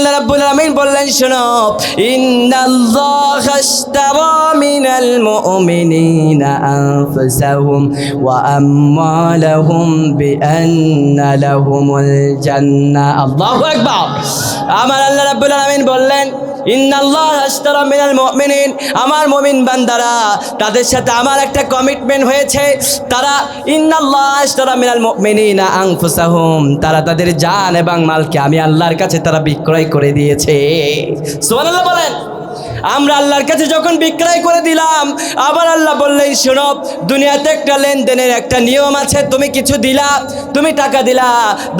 আল্লাহ রাব্বুল আলামিন বললেন শোনো, ইন্নাল্লাহা আশতারা মিনাল মুমিনিনা আনফুসাহুম ওয়া আমওয়ালাহুম বিআন্না লাহুমুল জান্নাহ। আল্লাহু আকবার। আমার আল্লাহ রাব্বুল আলামিন বললেন ইন্নাল্লাহা আশতারা মিনাল মুমিনিন, আমার মুমিন বান্দারা তাদের সাথে আমার একটা কমিটমেন্ট হয়েছে। তারা ইন্নাল্লাহা আশতারা মিনাল মুমিনিনা আনফুসাহুম, তারা তাদের জান এবং মালকে আমি আল্লাহর কাছে তারা বিক্রয় করে দিয়েছে। সুবহানাল্লাহ বলেন। আমরা আল্লাহর কাছে যখন বিক্রয় করে দিলাম, আবার আল্লাহ বললেন শোনো, দুনিয়াতে একটা লেনদেনের একটা নিয়ম আছে। তুমি কিছু দিলা, তুমি টাকা দিলা,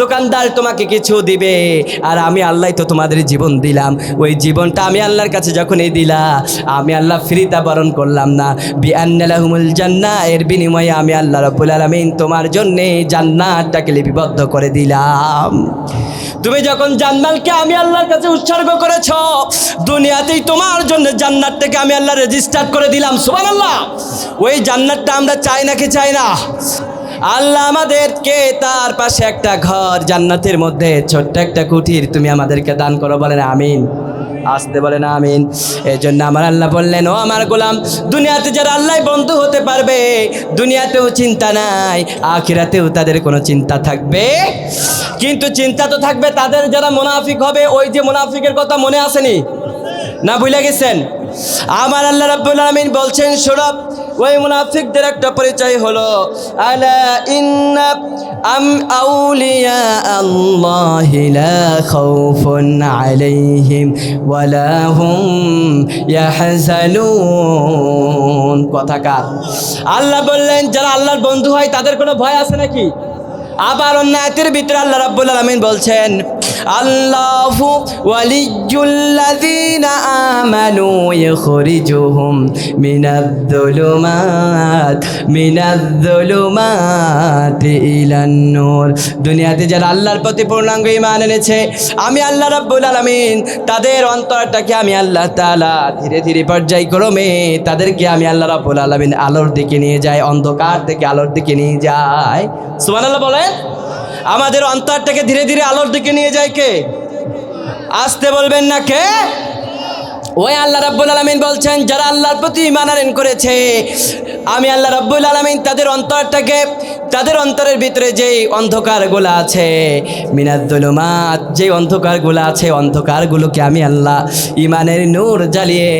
দোকানদার তোমাকে কিছু দিবে, আর আমি আল্লাহ তো তোমাদের জীবন দিলাম। ওই জীবনটা আমি আল্লাহর কাছে যখনই দিলা, আমি আল্লাহ ফ্রিতে বরণ করলাম না, বিআন্না লাহুমুল জান্নাহ, এর বিনিময়ে আমি আল্লাহ রাব্বুল আলামিন তোমার জন্যে জান্নাতটাকে লিপিবদ্ধ করে দিলাম। তুমি যখন জান্নাতকে আমি আল্লাহর কাছে উৎসর্গ করেছ, দুনিয়াতেই তোমার জন্য জান্নাতটাকে আমি আল্লাহ রেজিস্টার করে দিলাম। সুবহানাল্লাহ। ওই জান্নাতটা আমরা চাই নাকি চাই না? আল্লাহ আমাদেরকে তার পাশে একটা ঘর জান্নাতের মধ্যে ছোট্ট একটা কুঠির তুমি আমাদেরকে দান করো, বলেন আমিন। আসতে বলেন আমিন। এই জন্য আমার আল্লাহ বললেন, ও আমার গোলাম, দুনিয়াতে যারা আল্লাহ বন্ধু হতে পারবে, দুনিয়াতেও চিন্তা নাই, আখিরাতেও তাদের কোনো চিন্তা থাকবে। কিন্তু চিন্তা তো থাকবে তাদের যারা মুনাফিক হবে। ওই যে মুনাফিকের কথা মনে আসেনি না, ভুলে গেছেন? আমার আল্লাহ রাব্বুল আলামিন বলছেন শোনো, ওই মুনাফিকদের একটা পরিচয় হলো আলা ইন্না আউলিয়া আল্লাহি লা খাউফুন আলাইহিম ওয়ালা হুম ইয়াহজানুন। কথা কার? আল্লাহ বললেন যারা আল্লাহর বন্ধু হয় তাদের কোনো ভয় আছে নাকি? আবার অন্য আয়াতের ভিতরে আল্লাহ রাব্বুল আলামিন বলছেন আল্লাহু ওয়ালিয়্যুল্লাযীনা আমানু ইখরিজুহুম মিনায-যুলুমাতি ইলান নূর। দুনিয়াতে যারা আল্লাহর প্রতি পূর্ণাঙ্গ ঈমান এনেছে, আমি আল্লাহ রাব্বুল আলামিন তাদের অন্তরটাকে আমি আল্লাহ তাআলা ধীরে ধীরে পর্যায়ক্রমে তাদেরকে আমি আল্লাহ রাব্বুল আলামিন আলোর দিকে নিয়ে যাই, অন্ধকার থেকে আলোর দিকে নিয়ে যায়। সুবহানাল্লাহ বলেন। আমাদের অন্তরটাকে ধীরে ধীরে আলোর দিকে নিয়ে যায় কে? আসতে বলবেন না কে? ওই আল্লাহ রাব্বুল আলামিন বলছেন যারা আল্লাহর প্রতি ঈমান আনয়ন করেছে, আমি আল্লাহ রাব্বুল আলামিন তাদের অন্তরটাকে, তাদের অন্তরের ভিতরে যেই অন্ধকারগুলো আছে, মিনাজ-যুলুমাত, যেই অন্ধকারগুলো আছে, অন্ধকারগুলোকে আমি আল্লাহ ঈমানের নূর জ্বালিয়ে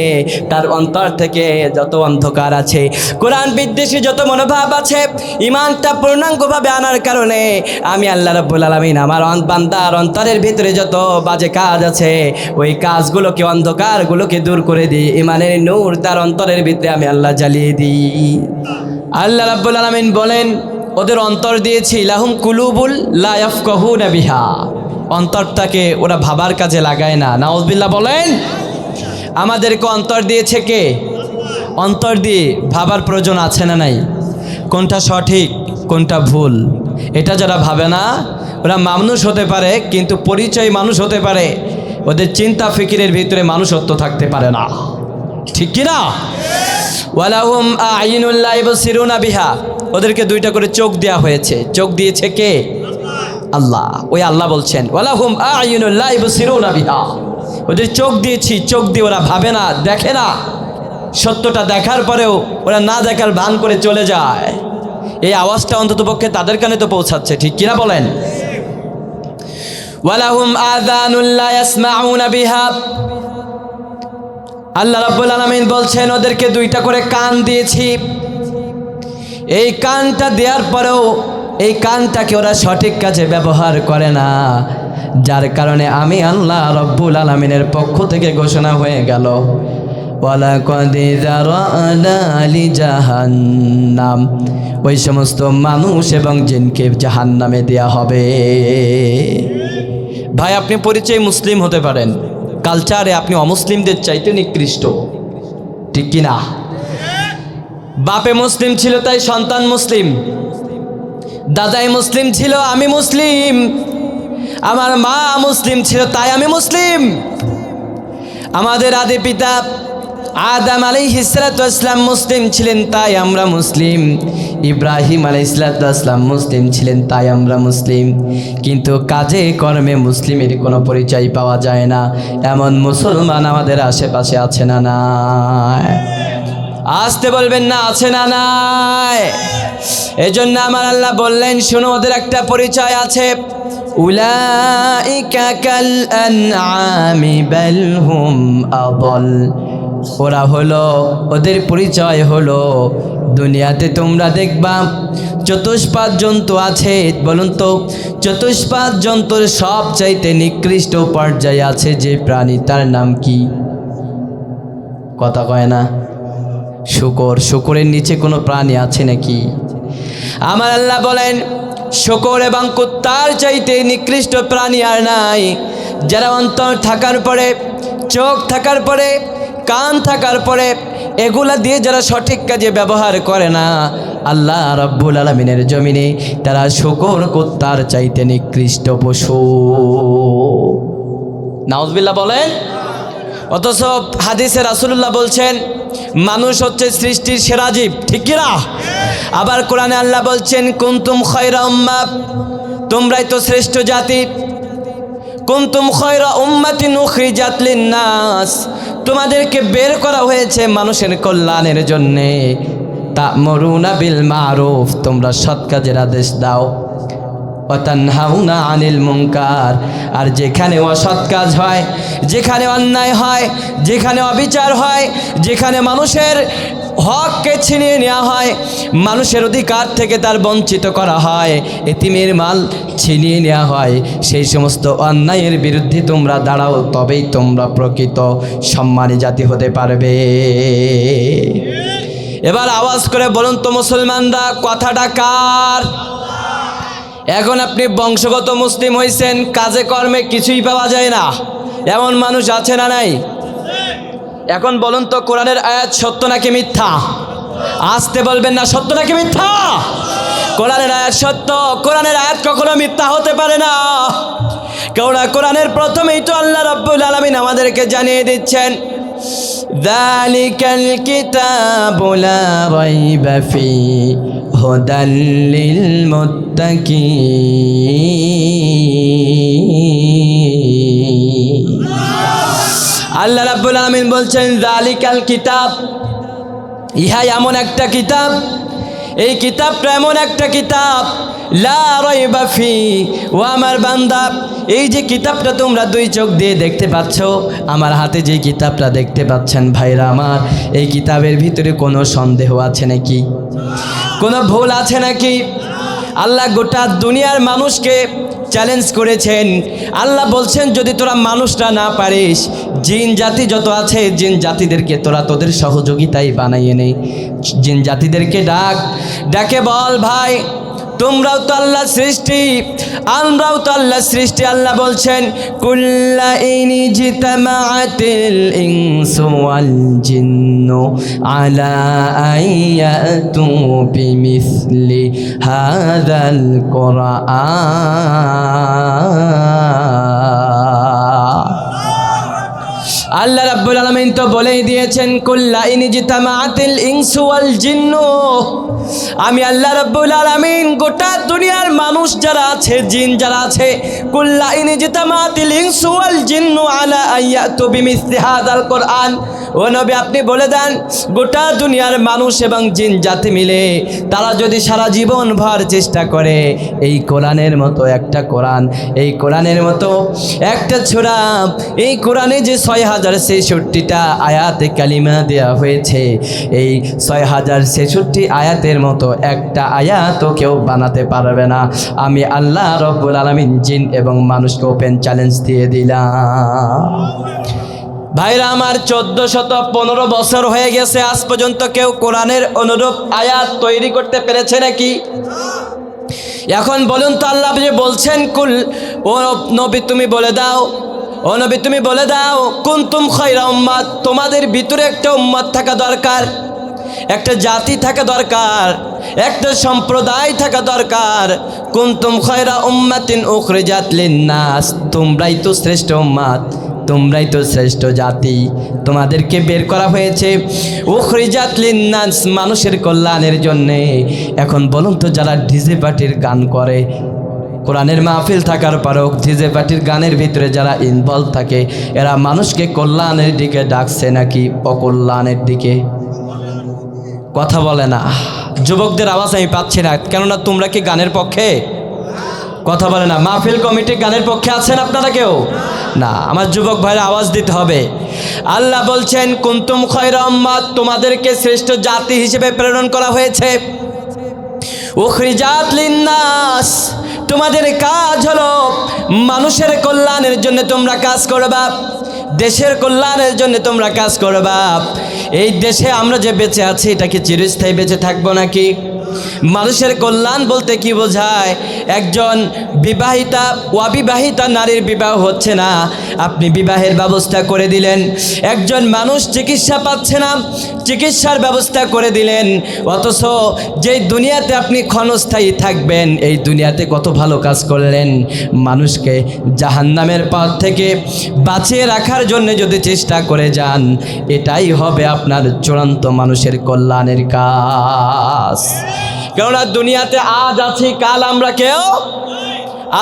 তার অন্তর থেকে যত অন্ধকার আছে, কোরআন বিদ্বেষী যত মনোভাব আছে, ঈমানটা পূর্ণাঙ্গভাবে আনার কারণে আমি আল্লাহ রাব্বুল আলামিন আমার বান্দার অন্তরের ভিতরে যত বাজে কাজ আছে, ওই কাজগুলোকে, অন্ধকারগুলোকে দূর করে দিই, ঈমানের নূর তার অন্তরের ভিতরে আমি আল্লাহ জ্বালিয়ে দিই। আল্লাহ রাব্বুল আলামিন বলেন ওদের অন্তর দিয়েছি লাহুম কুলুবুল লা ইয়াফকাহুনা বিহা, অন্তরটাকে ওরা ভাবার কাজে লাগায় না। নাউযুবিল্লাহ বলেন। আমাদেরকে অন্তর দিয়েছে কে? অন্তর দিয়ে ভাবার প্রয়োজন আছে না নাই? কোনটা সঠিক কোনটা ভুল এটা যারা ভাবে না, ওরা মানুষ হতে পারে কিন্তু পরিচয় মানুষ হতে পারে, ওদের চিন্তা ফিকিরের ভিতরে মানুষত্ব থাকতে পারে না। ঠিক কি না? ওয়ালাহুম আ'ইনুল লা ইবসিরুনা বিহা, ওদেরকে দুইটা করে চোখ দেওয়া হয়েছে। চোখ দিয়েছে কে? আল্লাহ। ওই আল্লাহ বলছেন ওয়ালাহুম আ'ইনুল লা ইবসিরুনা বিহা, ওদের চোখ দিয়েছি, চোখ দিয়ে ওরা ভাবে না, দেখে না, সত্যটা দেখার পরেও ওরা না দেখার ভান করে চলে যায়। এই আওয়াজটা অন্ততপক্ষে তাদের কানে তো পৌঁছাচ্ছে। ঠিক কিনা বলেন? ওয়ালাহুম আযানুল লা ইয়াসমাউনা বিহা, আল্লাহ রাব্বুল আলামিন বলছেন ওদেরকে দুইটা করে কান দিয়েছি। এই কানটা দেওয়ার পরেও এই কানটাকে ওরা সঠিক কাজে ব্যবহার করে না, যার কারণে আমি আল্লাহ রাব্বুল আলামিনের পক্ষ থেকে ঘোষণা হয়ে গেল ওয়ালাকাদ যারানা লিজাহান্নাম, ওই সমস্ত মানুষ এবং জিনকে জাহান্নামে দেয়া হবে। ভাই আপনি পরিচয় মুসলিম হতে পারেন, কালচারে আপনি অমুসলিমদের চাইতে নিকৃষ্ট। ঠিক কিনা? বাপে মুসলিম ছিল তাই সন্তান মুসলিম, দাদাই মুসলিম ছিল আমি মুসলিম, আমার মা মুসলিম ছিল তাই আমি মুসলিম, আমাদের আদি পিতা আদম আলাইহিস সালাতু ওয়াস সালাম মুসলিম ছিলেন তাই আমরা মুসলিম। ইব্রাহিম আলাইহিসসালাম মুসলিম ছিলেন, তাই আমরা মুসলিম। কিন্তু কাজে কর্মে মুসলিমের কোনো পরিচয় পাওয়া যায় না। এমন মুসলমান আমাদের আশেপাশে আছে না নাই? আসতে বলবেন না, আছে না নাই? এজন্য আমার আল্লাহ বললেন, শুনো ওদের একটা পরিচয় আছে। উলাইকা কাল আনআমি বাল হুম আদল। ওরা হলো, ওদের পরিচয় হলো, দুনিয়াতে তোমরা দেখবা চতুষ্পাদ জন্তু আছে, বলুন তো চতুষ্পাদ জন্তুর সবচাইতে নিকৃষ্ট পর্যায়ে আছে যে প্রাণী, তার নাম কি? কথা কয় না? শূকর। শূকরের নিচে কোনো প্রাণী আছে নাকি? আমার আল্লাহ বলেন, শূকর এবং কুত্তার চাইতে নিকৃষ্ট প্রাণী আর নাই। যারা অন্তর থাকার পরে, চোখ থাকার পরে, কান থাকার পরে এগুলা দিয়ে যারা সঠিক কাজে ব্যবহার করে না, আল্লাহ রাব্বুল আলামিনের জমিনে তারা শূকর কুত্তার চাইতে নিকৃষ্ট পশু। নাউজুবিল্লাহ বলেন। অথচ হাদিসে রাসূলুল্লাহ বলছেন মানুষ হচ্ছে সৃষ্টির সেরা জীব, ঠিক কি না? আবার কোরআনে আল্লাহ বলছেন, কুনতুম খায়রা উম্মাহ, তোমরাই তো শ্রেষ্ঠ জাতি। কুনতুম খায়রা উম্মাতিন উখরিজাত লিন-নাস, তোমাদেরকে বের করা হয়েছে মানুষের কল্যাণের জন্যে। তা'মুরুনা বিল মা'রুফ, তোমরা সৎ কাজের আদেশ দাও। ওয়া তানহাউনা আনিল মুনকার, আর যেখানে অসৎ কাজ হয়, যেখানে অন্যায় হয়, যেখানে অবিচার হয়, যেখানে মানুষের হককে ছিনিয়ে নেওয়া হয়, মানুষের অধিকার থেকে তার বঞ্চিত করা হয়, এতিমের মাল ছিনিয়ে নেওয়া হয়, সেই সমস্ত অন্যায়ের বিরুদ্ধে তোমরা দাঁড়াও, তবেই তোমরা প্রকৃত সম্মানী জাতি হতে পারবে। এবার আওয়াজ করে বলুন তো মুসলমানরা, কথাটা কার? এখন আপনি বংশগত মুসলিম হয়েছেন, কাজে কর্মে কিছুই পাওয়া যায় না, এমন মানুষ আছে না নাই? এখন বলুন তো, কোরআনের আয়াত সত্য নাকি মিথ্যা? আসতে বলবেন না, সত্য নাকি মিথ্যা? কোরআনের আয়াত সত্য। কোরআনের আয়াত কখনো মিথ্যা হতে পারে না। কেননা কোরআনের প্রথমেই তো আল্লাহ রাব্বুল আলামিন আমাদেরকে জানিয়ে দিচ্ছেন, যালিকাল কিতাবু লা রাইবা ফি হুদাল লিল মুত্তাকিন। আল্লাহ রাব্বুল আলামিন বলছেন, যালিকাল কিতাব, ইহা এমন একটা কিতাব, এই কিতাবটা এমন একটা কিতাব, লা রাইবা ফি, ও আমার বান্দা, এই যে কিতাবটা তোমরা দুই চোখ দিয়ে দেখতে পাচ্ছ, আমার হাতে যে কিতাবটা দেখতে পাচ্ছেন ভাইরা আমার, এই কিতাবের ভিতরে কোনো সন্দেহ আছে নাকি? কোনো ভুল আছে নাকি? আল্লাহ গোটা দুনিয়ার মানুষকে চ্যালেঞ্জ করেছেন। আল্লাহ বলছেন, যদি তোরা মানুষটা না পারিস, জিন জাতি যত আছে, জিন জাতিদেরকে তোরা তোদের সহযোগিতায় বানাইয়ে নে। জিন জাতিদেরকে ডাকে বল, ভাই তোমরাও তো আল্লাহ সৃষ্টি, আমরাও তো আল্লাহ সৃষ্টি। আল্লাহ বলছেন, কুল্লা ইনি জিতামাআতিল ইনসু ওয়াল জিন্নু আলা আইয়াতু বিমিসলি হাযাল কুরআন। আল্লাহ রাব্বুল আলামিন তো বলেই দিয়েছেন, কুল্লা ইনি জিতামাআতিল ইনসু ওয়াল জিন্নু, আমি আল্লাহ রাব্বুল আলামিন গোটা দুনিয়ার মানুষ যারা আছে, জিন যারা আছে, কুল্লা ইনি জিতামাআতিল ইনসু ওয়াল জিন্নু আলা আইয়াতু বিমিসলি হাযাল কুরআন। ও নবী, আপনি বলে দেন, গোটা দুনিয়ার মানুষ এবং জিন জাতি মিলে তারা যদি সারা জীবন ভর চেষ্টা করে এই কোরআনের মতো একটা কোরআন, এই কোরআনের মতো একটা সূরা, এই কোরআনে যে 6066টা আয়াতে কালিমা দেওয়া হয়েছে, এই 6066 আয়াতের মতো একটা আয়াতও কেউ বানাতে পারবে না। আমি আল্লাহ রাব্বুল আলামিন জিন এবং মানুষকে ওপেন চ্যালেঞ্জ দিয়ে দিলাম। ভাইরা আমার, 1415 বছর হয়ে গেছে, আজ পর্যন্ত কেউ কোরআনের অনুরূপ আয়াত তৈরি করতে পেরেছে নাকি? এখন বলুন তো, আল্লাহ যে বলছেন, কুল, ও নবী তুমি বলে দাও, ও নবী তুমি বলে দাও, কুনতুম খায়রা উম্মাত, তোমাদের ভিতরে একটা উম্মত থাকা দরকার, একটা জাতি থাকা দরকার, একটা সম্প্রদায় থাকা দরকার। কুনতুম খায়রা উম্মাতিন উখরিজাত লিন-নাস, তোমরাই তো শ্রেষ্ঠ উম্মত, তোমরাই তো শ্রেষ্ঠ জাতি, তোমাদেরকে বের করা হয়েছে উখরিজাত লিন্নাস, মানুষের কল্যাণের জন্যে। এখন বলুন তো, যারা ডিজে পার্টির গান করে, কোরআনের মাহফিল থাকার পরেও ডিজে পার্টির গানের ভিতরে যারা ইনভলভ থাকে, এরা মানুষকে কল্যাণের দিকে ডাকছে নাকি অকল্যাণের দিকে? কথা বলে না। যুবকদের আওয়াজ আমি পাচ্ছি না, কেননা তোমরা কি গানের পক্ষে? কথা বলে না। মাহফিল কমিটি গানের পক্ষে আছেন আপনারা কেউ? না। আমার যুবক ভাইরা আওয়াজ দিতে হবে। আল্লাহ বলছেন কুনতুম খায়রা উম্মাত, তোমাদেরকে শ্রেষ্ঠ জাতি হিসেবে প্রেরণ করা হয়েছে। উখরিজাত লিন্নাস, তোমাদের কাজ হলো মানুষের কল্যাণের জন্য তোমরা কাজ করবা, দেশের কল্যাণের জন্য তোমরা কাজ করবা। এই দেশে আমরা যে বেঁচে আছি, এটা কি চিরস্থায়ী বেঁচে থাকবো নাকি? মানুষের কল্যাণ বলতে কি বোঝায়? একজন বিবাহিতা অবিবাহিতা নারীর বিবাহ হচ্ছে না, আপনি বিবাহের ব্যবস্থা করে দিলেন। একজন মানুষ চিকিৎসা পাচ্ছে না, চিকিৎসার ব্যবস্থা করে দিলেন। অথচ যেই দুনিয়াতে আপনি ক্ষণস্থায়ী থাকবেন, এই দুনিয়াতে কত ভালো কাজ করলেন। মানুষকে জাহান্নামের পথ থেকে বাঁচিয়ে রাখার জন্য যদি চেষ্টা করে যান, এটাই হবে আপনার চূড়ান্ত মানুষের কল্যাণের কাজ। কেননা দুনিয়াতে আজ আছি, কাল আমরা কেউ।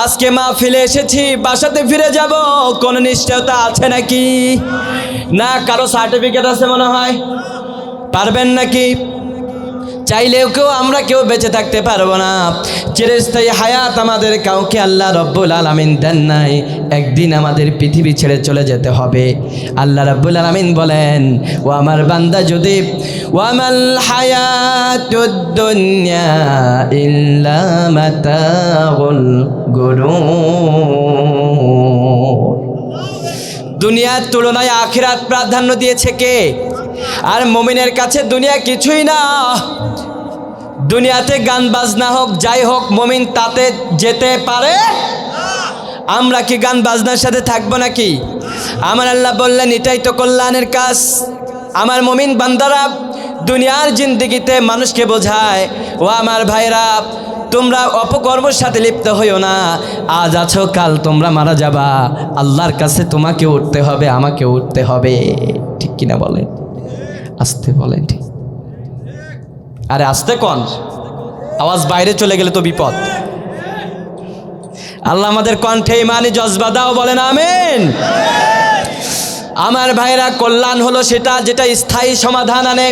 আজকে মাহফিলে এসেছি, বাসাতে ফিরে যাব, কোন নিশ্চয়তা আছে নাকি? না। কারো সার্টিফিকেট আছে মনে হয়? পারবেন নাকি? চাইলেও আমরা কেউ বেঁচে থাকতে পারবো না। চিরস্থায়ী হায়াত আমাদের কাউকে আল্লাহ রব্বুল আলামিন দেন নাই। একদিন আমাদের পৃথিবী ছেড়ে চলে যেতে হবে। আল্লাহ রব্বুল আলামিন বলেন, ও আমার বান্দা, যদি ওয়ামাল হায়াতুদ দুনিয়া ইল্লা মাতাউল গুরুর, দুনিয়ার তুলনায় আখিরাত প্রাধান্য দিয়েছে কে? আর মুমিনের কাছে দুনিয়া কিছুই না। দুনিয়াতে গান বাজনা হোক, যাই হোক, মুমিন তাতে যেতে পারে। আমরা কি গান বাজনার সাথে থাকবো নাকি? আমার আল্লাহ বললেন এটাই তো কল্যাণের কাজ। আমার মুমিন বান্দারা দুনিয়ার জিন্দেগিতে মানুষকে বোঝায়, ও আমার ভাইরা, তোমরা অপকর্মের সাথে লিপ্ত হইও না। আজ আছো, কাল তোমরা মারা যাবা। আল্লাহর কাছে তোমাকে উঠতে হবে, আমাকে উঠতে হবে। ঠিক কিনা বলেন? আসতে বলেন। ঠিক। আরে আসতে কোন, আওয়াজ বাইরে চলে গেলে তো বিপদ। আল্লাহ আমাদের কণ্ঠে ইমানি জজবা দাও, বলেন আমিন। আমার ভাইরা, কল্যাণ হলো সেটা যেটা স্থায়ী সমাধান আনে,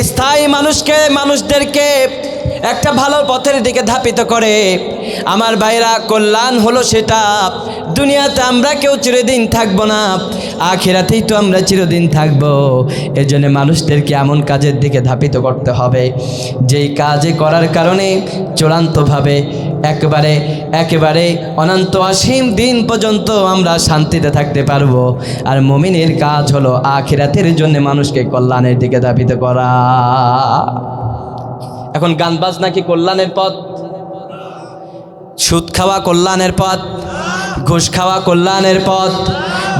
স্থায়ী মানুষদেরকে একটা ভালো পথের দিকে ধাপিত করে। আমার ভাইরা, কল্যাণ হলো সেটা, দুনিয়াতে আমরা কেউ চিরদিন থাকবো না, আখিরাতেই তো আমরা চিরদিন থাকবো। এর জন্য মানুষদেরকে এমন কাজের দিকে ধাপিত করতে হবে, যেই কাজে করার কারণে চূড়ান্তভাবে একেবারে অনন্ত অসীম দিন পর্যন্ত আমরা শান্তিতে থাকতে পারবো। আর মুমিনের কাজ হলো আখিরাতের জন্য মানুষকে কল্যাণের দিকে ধাপিত করা। এখন গান বাজনা কি কল্যাণের পথ? সুদ খাওয়া কল্যাণের পথ, ঘুষ খাওয়া কল্যাণের পথ,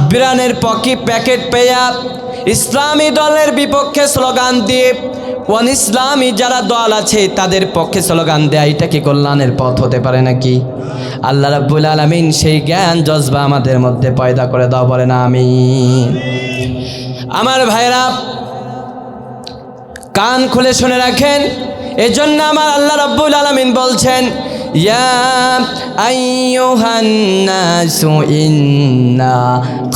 বিরানের পকি প্যাকেট পেয়া ইসলামী দলের বিপক্ষে স্লোগান দিয়ে অন ইসলামী যারা দল আছে তাদের পক্ষে স্লোগান দেয়, এটা কি কল্যাণের পথ হতে পারে নাকি? আল্লাহ রাব্বুল আলামিন সেই জ্ঞান জজবা আমাদের মধ্যে পয়দা করে দাও, বলে না আমিন। আমার ভাইরা, কান খুলে শুনে রাখেন। এজন্য আমার আল্লাহ রাব্বুল আলামিন বলছেন, ইয়া আইয়ুহান নাসু ইন্না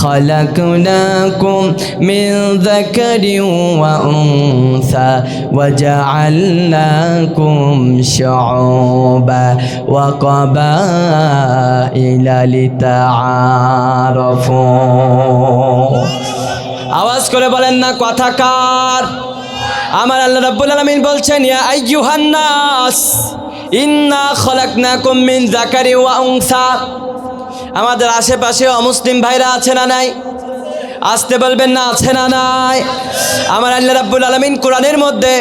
খালাকনাকুম মিন যাকারিন ওয়া উনসা ওয়া জাআলনাকুম শুউবা ওয়া ক্বাবাইলা লিতাআরাফু। আওয়াজ করে বলেন না কথা কার? আমার আল্লাহ রাব্বুল আলামিন বলছেন, ইয়া আইয়ুহান নাস ইন্না খলাকনাকুম মিন যাকারিন ওয়া উনসা। আমাদের আশেপাশে অমুসলিম ভাইরা আছে না নাই? আসতে বলবেন না, আছে না নাই? আমার আল্লাহ রাব্বুল আলামিন কোরআনের মধ্যে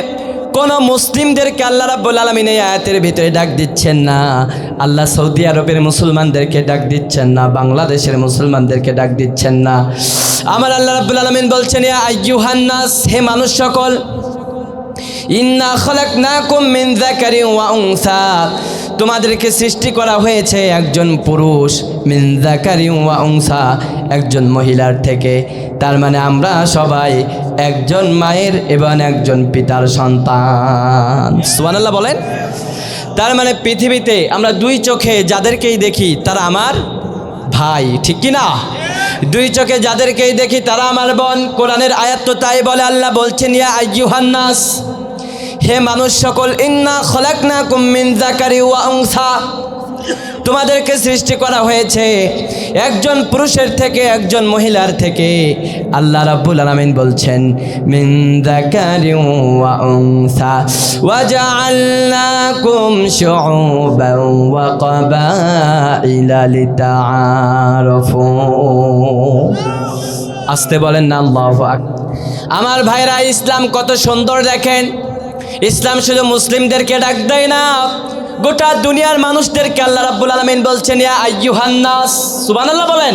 কোন মুসলিমদেরকে আল্লাহ রাব্বুল আলামিন এই আয়াতের ভিতরে ডাক দিচ্ছেন না। আল্লাহ সৌদি আরবের মুসলমানদেরকে ডাক দিচ্ছেন না, বাংলাদেশের মুসলমানদেরকে ডাক দিচ্ছেন না। আমার আল্লাহ রাব্বুল আলামিন বলছেন, ইয়া আইয়ুহান নাস, হে মানুষ সকল, ইন্না খলাকনাকুম মিন যাকারিন ওয়া উনসা, তোমাদেরকে সৃষ্টি করা হয়েছে একজন পুরুষ মিন যাকারিন ওয়া উনসা, একজন মহিলার থেকে। তার মানে আমরা সবাই একজন মায়ের এবং একজন পিতার সন্তান। সুবহানাল্লাহ বলেন। তার মানে পৃথিবীতে আমরা দুই চোখে যাদেরকেই দেখি তারা আমার ভাই, ঠিক কি না? দুই চোখে যাদেরকেই দেখি তারা আমার বোন। কোরআনের আয়াত তো তাই বলে। আল্লাহ বলছেন, ইয়া আইয়ুহান নাস, হে মানুষ সকল, ইন্না খলাকনাকুম মিন যাকারি ওয়া উনসা, তোমাদেরকে সৃষ্টি করা হয়েছে একজন পুরুষের থেকে একজন মহিলার থেকে। আল্লাহ রাব্বুল আলামিন বলছেন, মিন যাকারি ওয়া উনসা ওয়া জাআলনাকুম শুউবান ওয়া ক্বাবাইলা লিতাআরাফু। আসতে বলেন না আল্লাহু আকবার। আমার ভাইরা, ইসলাম কত সুন্দর দেখেন। ইসলাম শুধু মুসলিমদেরকে ডাক দেয় না, গোটা দুনিয়ার মানুষদেরকে আল্লাহ রাব্বুল আলামিন বলছেন, ইয়া আইয়ুহান নাস। সুবহানাল্লাহ বলেন।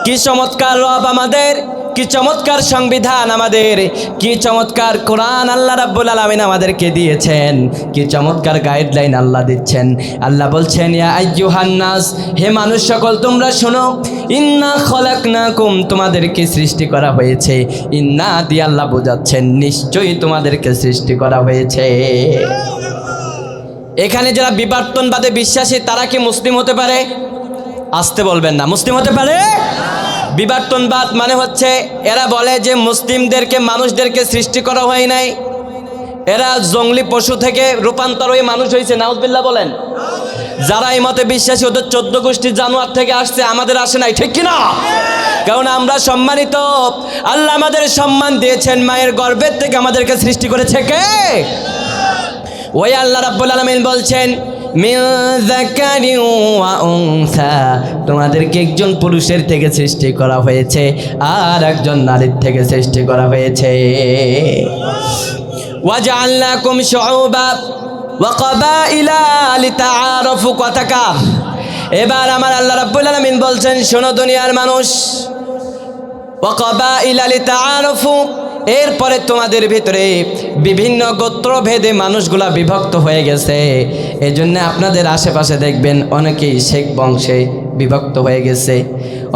কি চমৎকার রব আমাদের, কি চমৎকার সংবিধান আমাদের, কি চমৎকার কোরআন আল্লাহ রাব্বুল আলামিন আমাদেরকে দিয়েছেন, কি চমৎকার গাইডলাইন আল্লাহ দিচ্ছেন। আল্লাহ বলছেন, ইয়া আইয়ুহান নাস, হে মানুষ সকল তোমরা শোনো, ইন্না খলাকনাকুম, তোমাদেরকে সৃষ্টি করা হয়েছে। ইন্না দিয়ে আল্লাহ বোঝাচ্ছেন নিশ্চয়ই তোমাদেরকে সৃষ্টি করা হয়েছে। এখানে যারা বিবর্তনবাদে বিশ্বাসী তারা কি মুসলিম হতে পারে? আসতে বলবেন না, মুসলিম হতে পারে? বিবর্তনবাদ মানে হচ্ছে এরা বলে যে মুসলিমদেরকে, মানুষদেরকে সৃষ্টি করা হয় নাই, এরা জঙ্গলি পশু থেকে রূপান্তর হয়ে মানুষ হয়েছে। নাউজুবিল্লাহ বলেন। যারা এই মতে বিশ্বাসী ওদের 14 গোষ্ঠী জানোয়ার থেকে আসছে, আমাদের আসে নাই, ঠিক কিনা? কারণ আমরা সম্মানিত, আল্লাহ আমাদের সম্মান দিয়েছেন। মায়ের গর্ভের থেকে আমাদেরকে সৃষ্টি করেছে কে? ওই আল্লাহ রাব্বুল আলামিন বলছেন, মিন যাকারিন ওয়া উনসা, তোমাদেরকে একজন পুরুষের থেকে সৃষ্টি করা হয়েছে আর একজন নারীর থেকে সৃষ্টি করা হয়েছে। ওয়া জাআলনাকুম শুউবা ওয়া ক্বাবাইলা লিতাআরাফু। কথাকার এবার আমার আল্লাহ রাব্বুল আলামিন বলছেন, শোনো দুনিয়ার মানুষ, ওয়া ক্বাবাইলা লিতাআরাফু, এরপরে তোমাদের ভিতরে বিভিন্ন গোত্রভেদে মানুষগুলা বিভক্ত হয়ে গেছে। এজন্য আপনাদের আশেপাশে দেখবেন অনেকেই শেখ বংশে বিভক্ত হয়ে গেছে,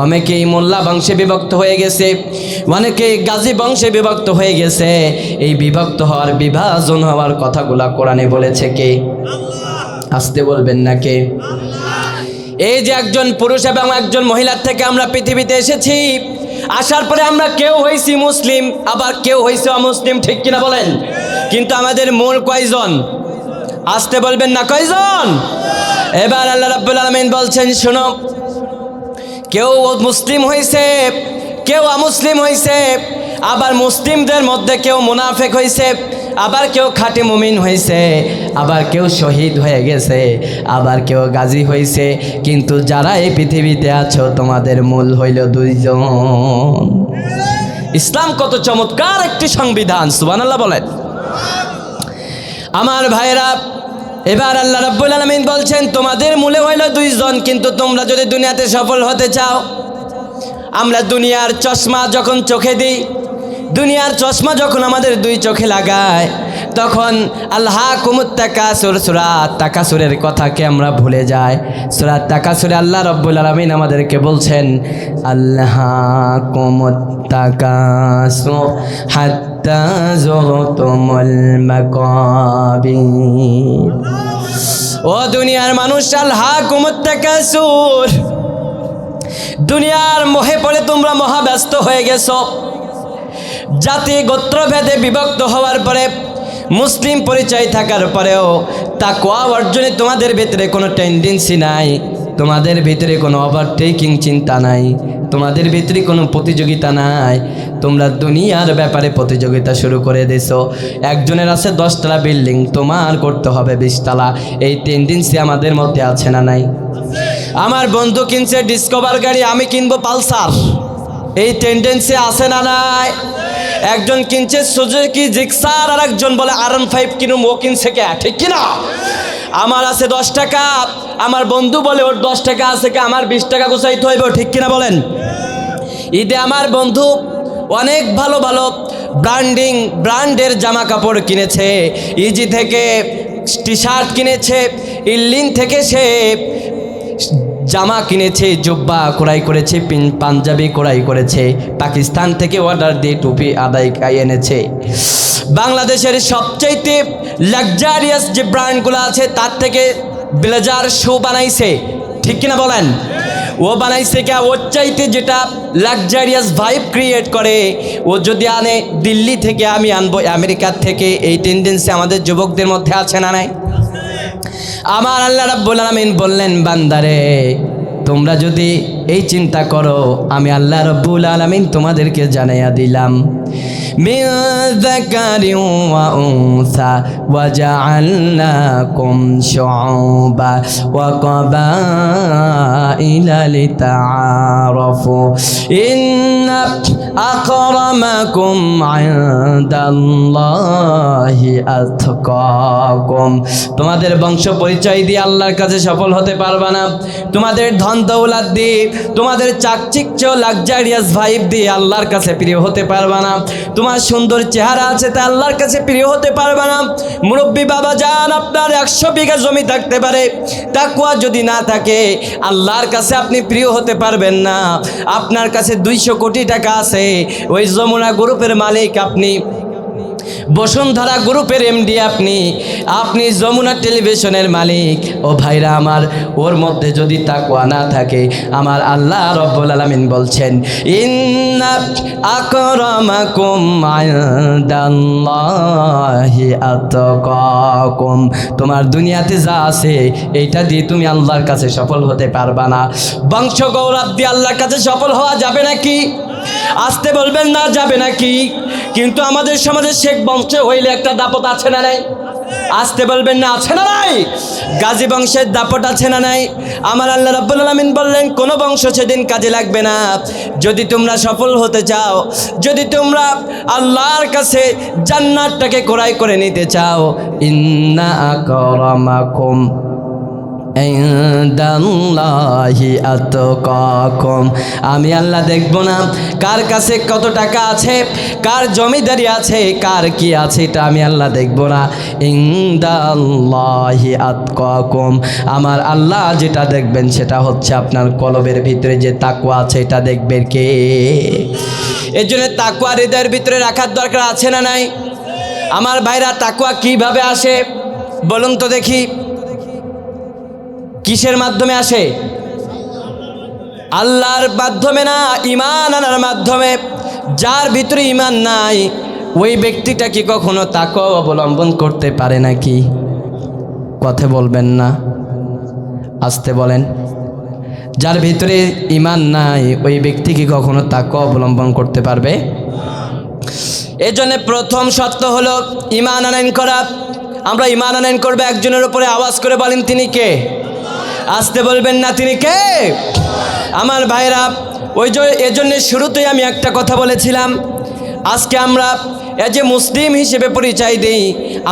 অনেকেই মোল্লা বংশে বিভক্ত হয়ে গেছে, অনেকেই গাজী বংশে বিভক্ত হয়ে গেছে। এই বিভক্ত হওয়ার, বিভাজন হওয়ার কথাগুলা কোরআনে বলেছে কে? আসতে বলবেন না কে? এই যে একজন পুরুষ এবং একজন মহিলার থেকে আমরা পৃথিবীতে এসেছি, আসার পরে আমরা কেউ হয়েছি মুসলিম, আবার কেউ হয়েছে অমুসলিম, ঠিক কিনা বলেন? কিন্তু আমাদের মূল কয়জন? আসতে বলবেন না, কয়জন? এবার আল্লাহ রাব্বুল আলামিন বলছেন, শোনো, কেউ মুসলিম হয়েছে, কেউ অমুসলিম হয়েছে, আবার মুসলিমদের মধ্যে কেউ মুনাফিক হয়েছে, আবার কেউ খাঁটি মুমিন হয়েছে, আবার কেউ শহীদ হয়ে গেছে, আবার কেউ গাজী হয়েছে। কিন্তু যারা এই পৃথিবীতে আছো তোমাদের মূল হইল দুইজন। ইসলাম কত চমৎকার একটি সংবিধান, সুবহানাল্লাহ বলেন। আমার ভাইরা, এবার আল্লাহ রাব্বুল আলামিন বলছেন, তোমাদের মূলে হইল দুইজন, কিন্তু তোমরা যদি দুনিয়াতে সফল হতে চাও, আমরা দুনিয়ার চশমা যখন চোখে দিই, দুনিয়ার চশমা যখন আমাদের দুই চোখে লাগায়, তখন আলহাকুমুত তাকাসুর, সূরা তাকাসুরের কথাকে আমরা ভুলে যাই। সূরা তাকাসুরে আল্লাহ রাব্বুল আলামিন আমাদেরকে বলছেন, আলহাকুমুত তাকাসুর হাত্তা যুরতুমুল মাকাবির। ও দুনিয়ার মানুষ, আলহাকুমুত তাকাসুর, দুনিয়ার মোহে পড়ে তোমরা মহাব্যস্ত হয়ে গেছো। জাতি গোত্রভেদে বিভক্ত হওয়ার পরে, মুসলিম পরিচয় থাকার পরেও তাকওয়া অর্জনে তোমাদের ভিতরে কোনো টেন্ডেন্সি নাই, তোমাদের ভিতরে কোনো ওভারটেকিং চিন্তা নাই, তোমাদের ভিতরে কোনো প্রতিযোগিতা নাই। তোমরা দুনিয়ার ব্যাপারে প্রতিযোগিতা শুরু করে দিছো। একজনের আছে 10 তলা বিল্ডিং, তোমার করতে হবে 20 তলা। এই টেন্ডেন্সি আমাদের মধ্যে আছে না নাই? আমার বন্ধু কিনছে ডিসকভার গাড়ি, আমি কিনবো পালসার, এই টেন্ডেন্সি আছে না নাই? একজন কিনছে সুজুকি জিক্সার, আর একজন বলে R15 কিনুম, ও কিনছে কে? ঠিক কিনা? আমার আছে 10 টাকা, আমার বন্ধু বলে ওর 10 টাকা আছে, কে আমার 20 টাকা গুছাইতে হইব, ঠিক কিনা বলেন? ঈদে আমার বন্ধু অনেক ভালো ভালো ব্র্যান্ডের জামা কাপড় কিনেছে, ইজি থেকে টি শার্ট কিনেছে, ইল্লিন থেকে সে জামা কিনেছে, জুব্বা ক্রয় করেছে, পাঞ্জাবি ক্রয় করেছে, পাকিস্তান থেকে অর্ডার দিয়ে টুপি আদায় এনেছে। বাংলাদেশের সবচাইতে লাক্সারিয়াস যে ব্র্যান্ডগুলো আছে তার থেকে ব্লেজার শু বানাইছে, ঠিক কিনা বলেন? ও বানাইছে কে? ওর চাইতে যেটা লাক্সারিয়াস ভাইব ক্রিয়েট করে ও যদি আনে দিল্লি থেকে, আমি আনবো আমেরিকার থেকে, এই টেন্ডেন্সি আমাদের যুবকদের মধ্যে আছে না নাই? আমার আল্লাহ রাব্বুল আলামিন বললেন, বান্দারে তোমরা যদি এই চিন্তা করো, আমি আল্লাহ রাব্বুল আলামিন তোমাদেরকে জানাইয়া দিলাম, মিন যাকারিন ওয়া উনসা ওয়া জাআলনাকুম শুউবা ওয়া ক্বাবাইলা লিতাআরাফু ইন্না আকরামাকুম ইনদাল্লাহি আতকাকুম। তোমাদের বংশ পরিচয় দিয়ে আল্লাহর কাছে সফল হতে পারবা না, তোমাদের ধন দৌলত দিয়ে, তোমাদের চাকচিক্য লাক্সারিয়াস ভাইব দিয়ে আল্লাহর কাছে প্রিয় হতে পারবা না, তোমার সুন্দর চেহারা আছে তা আল্লাহর কাছে প্রিয় হতে পারবে না। মুরব্বী বাবা যান, আপনার 100 বিঘা জমি থাকতে পারে, তাকওয়া যদি না থাকে আল্লাহর কাছে আপনি প্রিয় হতে পারবেন না। আপনার কাছে 200 কোটি টাকা আছে, ওই যমুনা গ্রুপের মালিক আপনি, বসুন্ধরা গ্রুপের এমডি আপনি যমুনা টেলিভিশনের মালিক, ও ভাইরা আমার, ওর মধ্যে যদি তাকওয়া না থাকে, আমার আল্লাহ রাব্বুল আলামিন বলছেন, ইন্না আকরামাকুম ইনদাল্লাহি আতকাকুম। তোমার দুনিয়াতে যা আছে এইটা দিয়ে তুমি আল্লাহর কাছে সফল হতে পারবা না। বংশ গৌরব দিয়ে আল্লাহর কাছে সফল হওয়া যাবে নাকি? আসতে বলবেন না, যাবে নাকি? কিন্তু আমাদের সমাজে শেখ বংশে হইলে একটা দাপট আছে না নাই? আসতে বলবেন না, আছে না নাই? গাজী বংশের দাপট আছে না নাই? আমার আল্লাহ রাব্বুল আলামিন বললেন, কোনো বংশ সেদিন কাজে লাগবে না। যদি তোমরা সফল হতে চাও, যদি তোমরা আল্লাহর কাছে জান্নাতটাকে ক্রয় করে নিতে চাও, ইন্না আকরামাকুম ইনদাল্লাহি আতকাকুম। আমি আল্লাহ দেখব না কার কাছে কত টাকা আছে, কার জমিদারি আছে, কার কি আছে, এটা আমি আল্লাহ দেখব না। ইনদাল্লাহি আতকাকুম, আমার আল্লাহ যেটা দেখবেন সেটা হচ্ছে আপনার কলবের ভিতরে যে তাকওয়া আছে, এটা দেখবেন কে? এর জন্য তাকওয়া হৃদয়ের ভিতরে রাখার দরকার আছে না নাই? আমার ভাইরা, তাকওয়া কিভাবে আসে বলুন তো দেখি? কিসের মাধ্যমে আসে? আল্লাহর মাধ্যমে না, ঈমান আনার মাধ্যমে। যার ভিতরে ঈমান নাই ওই ব্যক্তিটা কি কখনো তাকওয়া অবলম্বন করতে পারে নাকি? কথা বলবেন না, আসতে বলেন। যার ভিতরে ঈমান নাই ওই ব্যক্তি কি কখনো তাকওয়া অবলম্বন করতে পারবে? এজন্য প্রথম শর্ত হলো ঈমান আনয়ন করা। আমরা ঈমান আনয়ন করবো একজনের উপরে, আওয়াজ করে বলেন তিনি কে? আসতে বলবেন না, তিনি কে? আমার ভাইরা, এজন্য শুরুতেই আমি একটা কথা বলেছিলাম, আজকে আমরা যে মুসলিম হিসেবে পরিচয় দিই,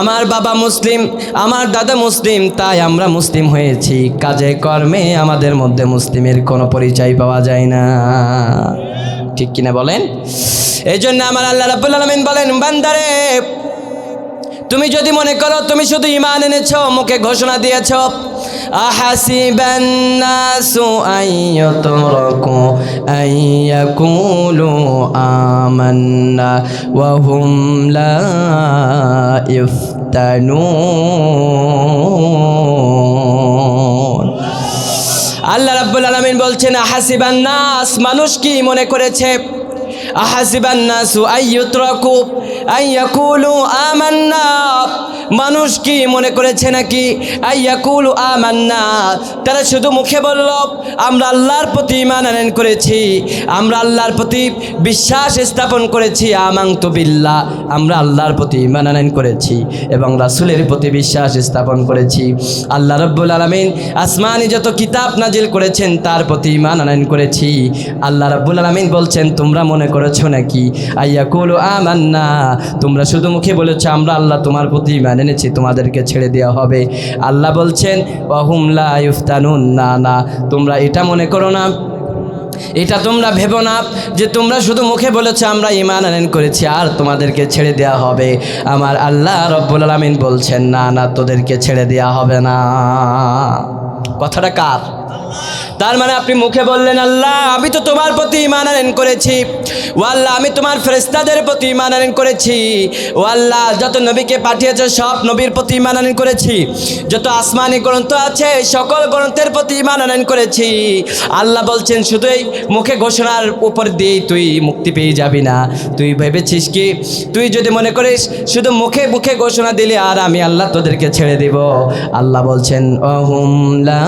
আমার বাবা মুসলিম, আমার দাদা মুসলিম, তাই আমরা মুসলিম হয়েছি। কাজে কর্মে আমাদের মধ্যে মুসলিমের কোনো পরিচয় পাওয়া যায় না, ঠিক কিনা বলেন? এই জন্য আমার আল্লাহ রাব্বুল আলামিন বলেন, বান্দারে তুমি যদি মনে করো তুমি শুধু ঈমান এনেছো, মুখে ঘোষণা দিয়েছো, আহাসিবান নাসু আইয়াতুরাকু আইয়াকুলু আমান্না ওয়া হুম লা ইফতানুন। আল্লাহ রাব্বুল আলামিন বলছেন, আহাসিবান নাস, মানুষ কি মনে করেছে? আহাসিবান নাসু আইয়ুতরাকু আইয়াকুলু আমান্না, মানুষ কি মনে করেছে নাকি আইয়াকুলু আমান্না, তারা শুধু মুখে বলল আমরা আল্লাহর প্রতি ঈমান আনয়ন করেছি, আমরা আল্লাহর প্রতি বিশ্বাস স্থাপন করেছি, আমানতু বিল্লাহ, আমরা আল্লাহর প্রতি ঈমান আনয়ন করেছি এবং রাসূলের প্রতি বিশ্বাস স্থাপন করেছি। আল্লাহ রাব্বুল আলামিন আসমানি যত কিতাব নাজিল করেছেন তার প্রতি ঈমান আনয়ন করেছি। আল্লাহ রাব্বুল আলামিন বলছেন, তোমরা মনে করেছো নাকি আইয়াকুলু আমান্না, তোমরা শুধু মুখে বলেছো আমরা আল্লাহ তোমার প্রতি ঈমান এনেছি, তোমাদেরকে ছেড়ে দেওয়া হবে? আল্লাহ বলছেন ওয়া হুম লা ইফতানুন, না না, তোমরা এটা মনে করো না এটা তোমরা ভেবো না যে তোমরা শুধু মুখে বলেছো আমরা ঈমান আনয়ন করেছি আর তোমাদেরকে ছেড়ে দেওয়া হবে। আমার আল্লাহ রব্বুল আলামিন বলছেন না না, তোদেরকে ছেড়ে দেওয়া হবে না। কথাটা কার? তার মানে আপনি মুখে বললেন আল্লাহ আমি তো তোমার প্রতি ঈমান আনয়ন করেছি, ও আল্লাহ আমি তোমার ফেরেশতাদের প্রতি ঈমান আনয়ন করেছি, ও আল্লাহ যত নবীকে পাঠিয়েছে সব নবীর প্রতি ঈমান আনয়ন করেছি, যত আসমানি গ্রন্থ আছে সকল গ্রন্থের প্রতি ঈমান আনয়ন করেছি। আল্লাহ বলছেন শুধু এই মুখে ঘোষণার উপর দিয়েই তুই মুক্তি পেয়ে যাবি না। তুই ভেবেছিস কি তুই যদি মনে করিস শুধু মুখে মুখে ঘোষণা দিলে আর আমি আল্লাহ তোদেরকে ছেড়ে দিব? আল্লাহ বলছেন অহুম লা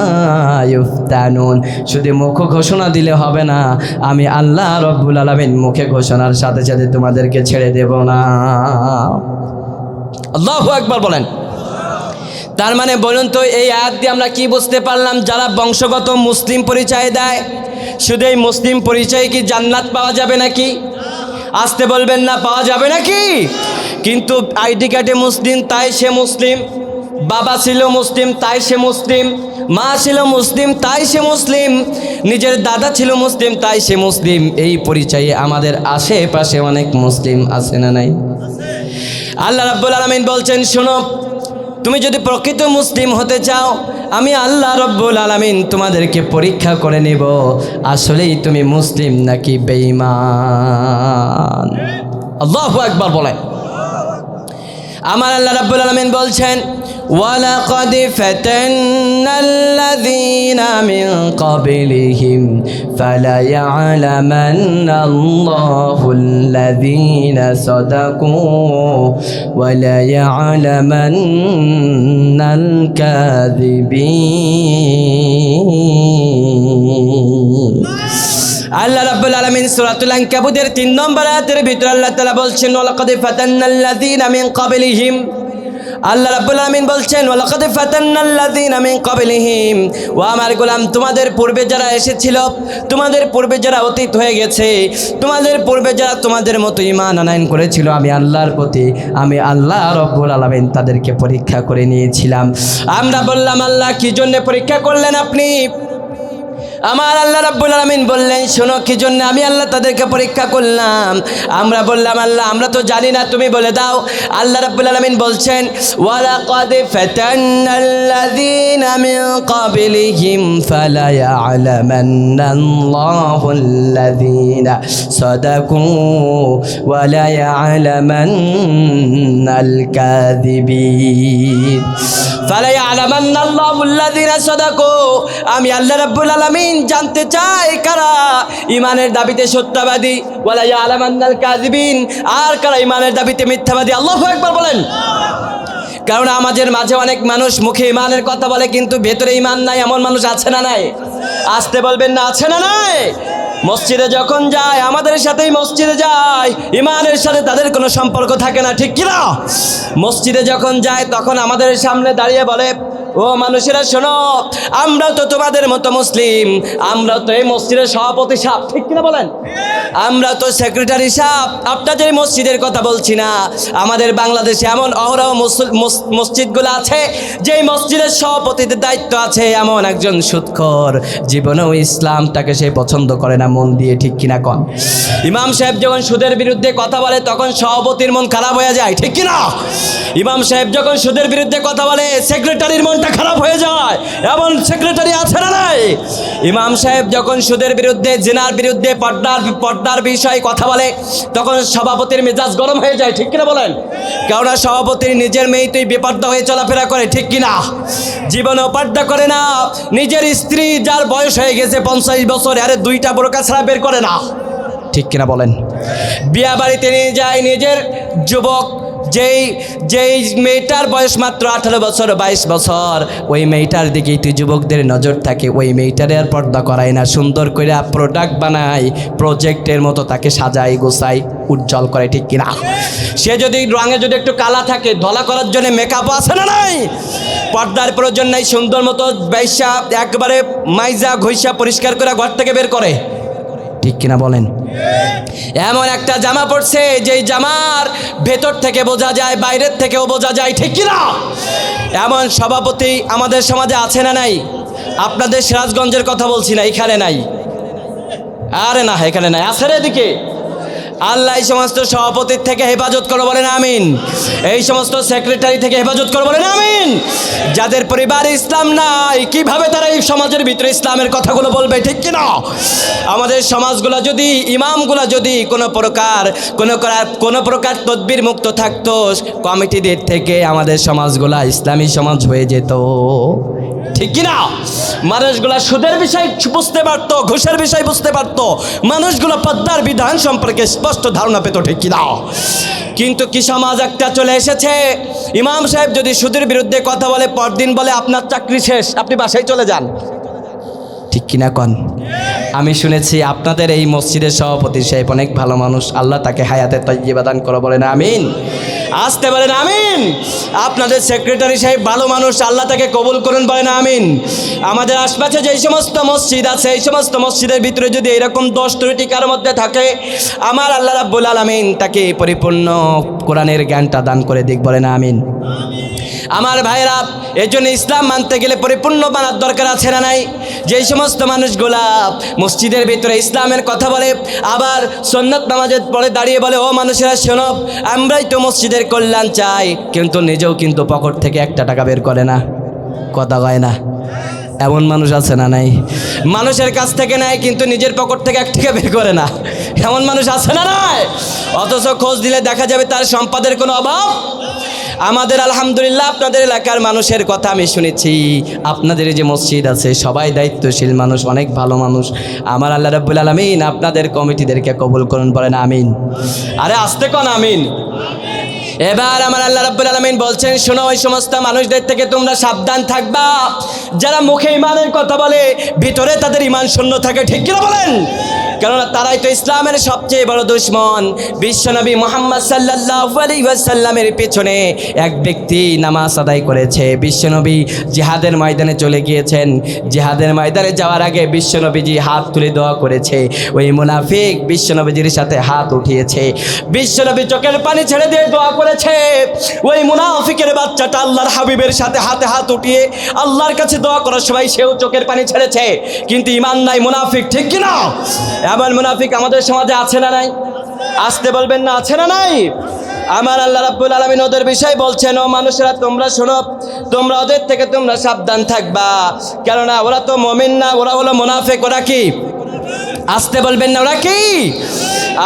ইফতানুন, শুধু মুখ ঘোষণা দিলে হবে না, আমি আল্লাহ রব্বুল আলামিন মুখে ঘোষণার সাথে সাথে তোমাদেরকে ছেড়ে দেব না। আল্লাহু আকবার বলেন। তার মানে বলুন তো এই আয়াত দিয়ে আমরা কি বুঝতে পারলাম? যারা বংশগত মুসলিম পরিচয় দেয় শুধু এই মুসলিম পরিচয় কি জান্নাত পাওয়া যাবে নাকি? আসতে বলবেন না, পাওয়া যাবে নাকি? কিন্তু আইডি কার্ডে মুসলিম তাই সে মুসলিম, বাবা ছিল মুসলিম তাই সে মুসলিম, মা ছিল মুসলিম তাই সে মুসলিম, নিজের দাদা ছিল মুসলিম তাই সে মুসলিম। এই পরিচয়ে আমাদের আশেপাশে অনেক মুসলিম আছে না নাই? আল্লাহ রাব্বুল আলামিন বলছেন শোনো, তুমি যদি প্রকৃত মুসলিম হতে চাও আমি আল্লাহ রাব্বুল আলামিন তোমাদেরকে পরীক্ষা করে নেব আসলেই তুমি মুসলিম নাকি বেঈমান। আল্লাহু আকবার বলেন। আমার আল্লাহ রাব্বুল আলামিন বলছেন ওয়ালাকাদ ফাতান্নাল্লাযীনা মিন ক্বাবলিহিম ফালায়া'লামান্নাল্লাহুল্লাযীনা সাদাকু ওয়ালায়া'লামান্নাল কাযিবিন। আল্লাহ রাব্বুল আলামিন সূরাতুল আনকাবুতের 3 নম্বর আয়াতের ভিতরে আল্লাহ তাআলা বলছেন ওয়ালাকাদ ফাতান্নাল্লাযীনা মিন ক্বাবলিহিম, আল্লাহ রাব্বুল আলামিন বলছেন ওয়ালাকাদ ফাতান্নাল্লাযীনা মিন ক্বাবলিহিম, ও আমার গোলাম তোমাদের পূর্বে যারা এসেছিল, তোমাদের পূর্বে যারা অতীত হয়ে গেছে, তোমাদের পূর্বে যারা তোমাদের মতো ঈমান আনয়ন করেছিল আমি আল্লাহর প্রতি, আমি আল্লাহ রাব্বুল আলামিন তাদেরকে পরীক্ষা করে নিয়েছিলাম। আমরা বললাম আল্লাহ কি জন্য পরীক্ষা করলেন আপনি? আমার আল্লাহ রাব্বুল আলামিন বললেন শোনো কি জন্য আমি আল্লাহ তাদেরকে পরীক্ষা করলাম। আমরা বললাম আল্লাহ আমরা তো জানি না, তুমি বলে দাও। আল্লাহ রাব্বুল আলামিন বলছেন ওয়ালাকাদ ফাতান্নাল্লাযীনা মিন ক্বাবলিহিম ফালায়া'লামান্নাল্লাহুল্লাযীনা সাদাকু ওয়ালায়া'লামান্নাল কাযিবিন। ফালায়া'লামান্নাল্লাহুল্লাযীনা সাদাকু, আমি আল্লাহ রাব্বুল আলামিন জানতে চাই কারা ঈমানের দাবিতে সত্যবাদী, ওয়ালা ইয়ালামান্নাল কাযিবিন, আর কারা ঈমানের দাবিতে মিথ্যাবাদী। আল্লাহু আকবার বলেন। কারণ আমাদের মাঝে অনেক মানুষ মুখে ঈমানের কথা বলে কিন্তু ভেতরে ঈমান নাই, এমন মানুষ আছে না নাই? আসতে বলবেন না, আছে না নাই? মসজিদে যখন যায় আমাদের সাথেই মসজিদে যায়, ঈমানের সাথে তাদের কোনো সম্পর্ক থাকে না, ঠিক কিনা? মসজিদে যখন যায় তখন আমাদের সামনে দাঁড়িয়ে বলে ও মানুষেরা শোনো, আমরা তো তোমাদের মতো মুসলিম, আমরা তো এই মসজিদের সভাপতি সাহেব, ঠিক কিনা বলেন? আমরা তো সেক্রেটারি সাহেব, আপনাদের মসজিদের কথা বলছি না। আমাদের বাংলাদেশে এমন অহরহ মসজিদগুলো আছে যেই মসজিদের সভাপতিদের দায়িত্ব আছে এমন একজন সুদখোর, জীবনেও ইসলামটাকে সে পছন্দ করে না মন দিয়ে, ঠিক কিনা কন? ইমাম সাহেব যখন সুদের বিরুদ্ধে কথা বলে তখন সভাপতির মন খারাপ হয়ে যায়, ঠিক কিনা? ইমাম সাহেব যখন সুদের বিরুদ্ধে কথা বলে সেক্রেটারির মনটা খারাপ হয়ে যায়, এমন সেক্রেটারি আছে না নাই? ইমাম সাহেব যখন সুদের বিরুদ্ধে, জিনার বিরুদ্ধে, পর্দার বিষয়ে কথা বলে তখন সভাপতির মেজাজ গরম হয়ে যায়, ঠিক কিনা বলেন? কেননা সভাপতির নিজের মেয়েতেই বেপর্দা হয়ে চলাফেরা করে, ঠিক কিনা? জীবনেও পর্দা করে না। নিজের স্ত্রী যার বয়স হয়ে গেছে 50 বছর, আরে 2টা বোরকা ছাড়া বের করে না, ঠিক কিনা বলেন? বিয়া বাড়িতে নিয়ে যায় নিজের যুবক, যেই মেয়েটার বয়স মাত্র 18 বছর 22 বছর, ওই মেয়েটার দিকেই তুই যুবকদের নজর থাকে, ওই মেয়েটারে আর পর্দা করায় না, সুন্দর করে প্রোডাক্ট বানায়, প্রজেক্টের মতো তাকে সাজায় গোছায় উজ্জ্বল করে, ঠিক কিনা? সে যদি রঙে যদি একটু কালা থাকে ধলা করার জন্য মেকআপ আছে না নাই? পর্দার প্রয়োজন নাই, সুন্দর মতো বাইশা একবারে মাইজা ঘষা পরিষ্কার করে ঘর থেকে বের করে, ঠিক কিনা বলেন? এমন একটা জামা পড়ছে যেই জামার ভেতর থেকে বোঝা যায় বাইরের থেকেও বোঝা যায়, ঠিক কিনা? এমন সভাপতি আমাদের সমাজে আছে না নাই? আপনাদের সিরাজগঞ্জের কথা বলছি না, এখানে নাই। আরে না, এখানে নাই, আছে রে এদিকে। আল্লাহ এই সমস্ত সভাপতির থেকে হেফাজত করো, বলেন আমিন। এই সমস্ত সেক্রেটারি থেকে হেফাজত করো, বলেন আমিন। যাদের পরিবারে ইসলাম নাই, কিভাবে তারা এই সমাজের ভিতরে ইসলামের কথাগুলো বলবে, ঠিক কিনা? আমাদের সমাজগুলো যদি, ইমামগুলো যদি কোনো প্রকার তদবির মুক্ত থাকতো কমিটিদের থেকে, আমাদের সমাজগুলা ইসলামী সমাজ হয়ে যেত, ঠিক কিনা? মানুষগুলা সুদের বিষয় বুঝতে পারতো, ঘুষের বিষয় বুঝতে পারতো, মানুষগুলো পদ্মার বিধান সম্পর্কে স্পষ্ট ধারণা পেত, ঠিক কিনা? কিন্তু কি সমাজ একটা চলে এসেছে, ইমাম সাহেব যদি সুদের বিরুদ্ধে কথা বলে, পরদিন বলে আপনার চাকরি শেষ, আপনি বাসায় চলে যান, ঠিক কিনা কন? আমি শুনেছি আপনাদের এই মসজিদের সভাপতি সাহেব অনেক ভালো মানুষ, আল্লাহ তাকে হায়াতে তাইয়্যিবা দান করো, বলেন আমিন। আসতে বলেন আমিন। আপনাদের সেক্রেটারি সাহেব ভালো মানুষ, আল্লাহ তাকে কবুল করুন, বলেন আমিন। আমাদের আশপাশে যেই সমস্ত মসজিদ আছে, এই সমস্ত মসজিদের ভিতরে যদি এরকম 10 ত্রুটি কার মধ্যে থাকে, আমার আল্লাহ রাব্বুল আলামিন তাকে পরিপূর্ণ কোরআনের জ্ঞানটা দান করে দিক, বলেন আমিন। আমার ভাইরা, এই জন্য ইসলাম মানতে গেলে পরিপূর্ণ মানার দরকার আছে না নাই? যেই সমস্ত মানুষগুলা মসজিদের ভিতরে ইসলামের কথা বলে, আবার সুন্নাত নামাজের পরে দাঁড়িয়ে বলে, ও মানুষেরা শোনো, আমরাই তো মসজিদের কল্যাণ চাই, কিন্তু নিজেও কিন্তু পকেট থেকে 1 টাকা বের করে না, কথা কয় না। এমন মানুষ আছে না নাই? মানুষের কাছ থেকে নেয় কিন্তু নিজের পকেট থেকে 1 টাকা বের করে না, এমন মানুষ আছে না নাই? অথচ খোঁজ দিলে দেখা যাবে তার সম্পদের কোনো অভাব। আমাদের আলহামদুলিল্লাহ আপনাদের এলাকার মানুষের কথা আমি শুনেছি, আপনাদের যে মসজিদ আছে সবাই দায়িত্বশীল মানুষ, অনেক ভালো মানুষ। আমার আল্লাহ রাব্বুল আলামিন আপনাদের কমিটিদেরকে কবুল করুন, বলেন আমিন। আরে আসতে কোন আমিন। এবার আমার আল্লাহ রাব্বুল আলামিন বলছেন, শোনো, ওই সমস্ত মানুষদের থেকে তোমরা সাবধান থাকবা যারা মুখে ইমানের কথা বলে, ভিতরে তাদের ইমান শূন্য থাকে, ঠিক কিনা বলেন? কেননা তারাই তো ইসলামের সবচেয়ে বড় দুশমন। বিশ্বনবী মুহাম্মদ সাল্লাল্লাহু আলাইহি ওয়াসাল্লামের পেছনে এক ব্যক্তি নামাজ আদায় করেছে। বিশ্বনবী জিহাদের ময়দানে চলে গিয়েছেন, জিহাদের ময়দানে যাওয়ার আগে বিশ্বনবীজি হাত তুলে দোয়া করেছে। ওই মুনাফিক বিশ্বনবীজির সাথে হাত উঠিয়েছে, বিশ্বনবী চোখের পানি ছেড়ে দিয়ে দোয়া করেছে। ওই মুনাফিকের বাচ্চাটা আল্লাহর হাবিবের সাথে হাতে হাত উঠিয়ে আল্লাহর কাছে দোয়া করার সময় সেও চোখের পানি ছেড়েছে, কিন্তু ঈমান নাই, মুনাফিক, ঠিক কিনা? এমন মুনাফিক আমাদের সমাজে আছে না নাই? আসতে বলবেন না, আছে না নাই? আমার আল্লাহ রাব্বুল আলামিন ওদের বিষয় বলছেন, ও মানুষেরা তোমরা শোনো, তোমরা ওদের থেকে তোমরা সাবধান থাকবা, কেননা ওরা তো মুমিন না, ওরা হলো মুনাফিক। ওরা কি? আসতে বলবেন না, ওরা কি?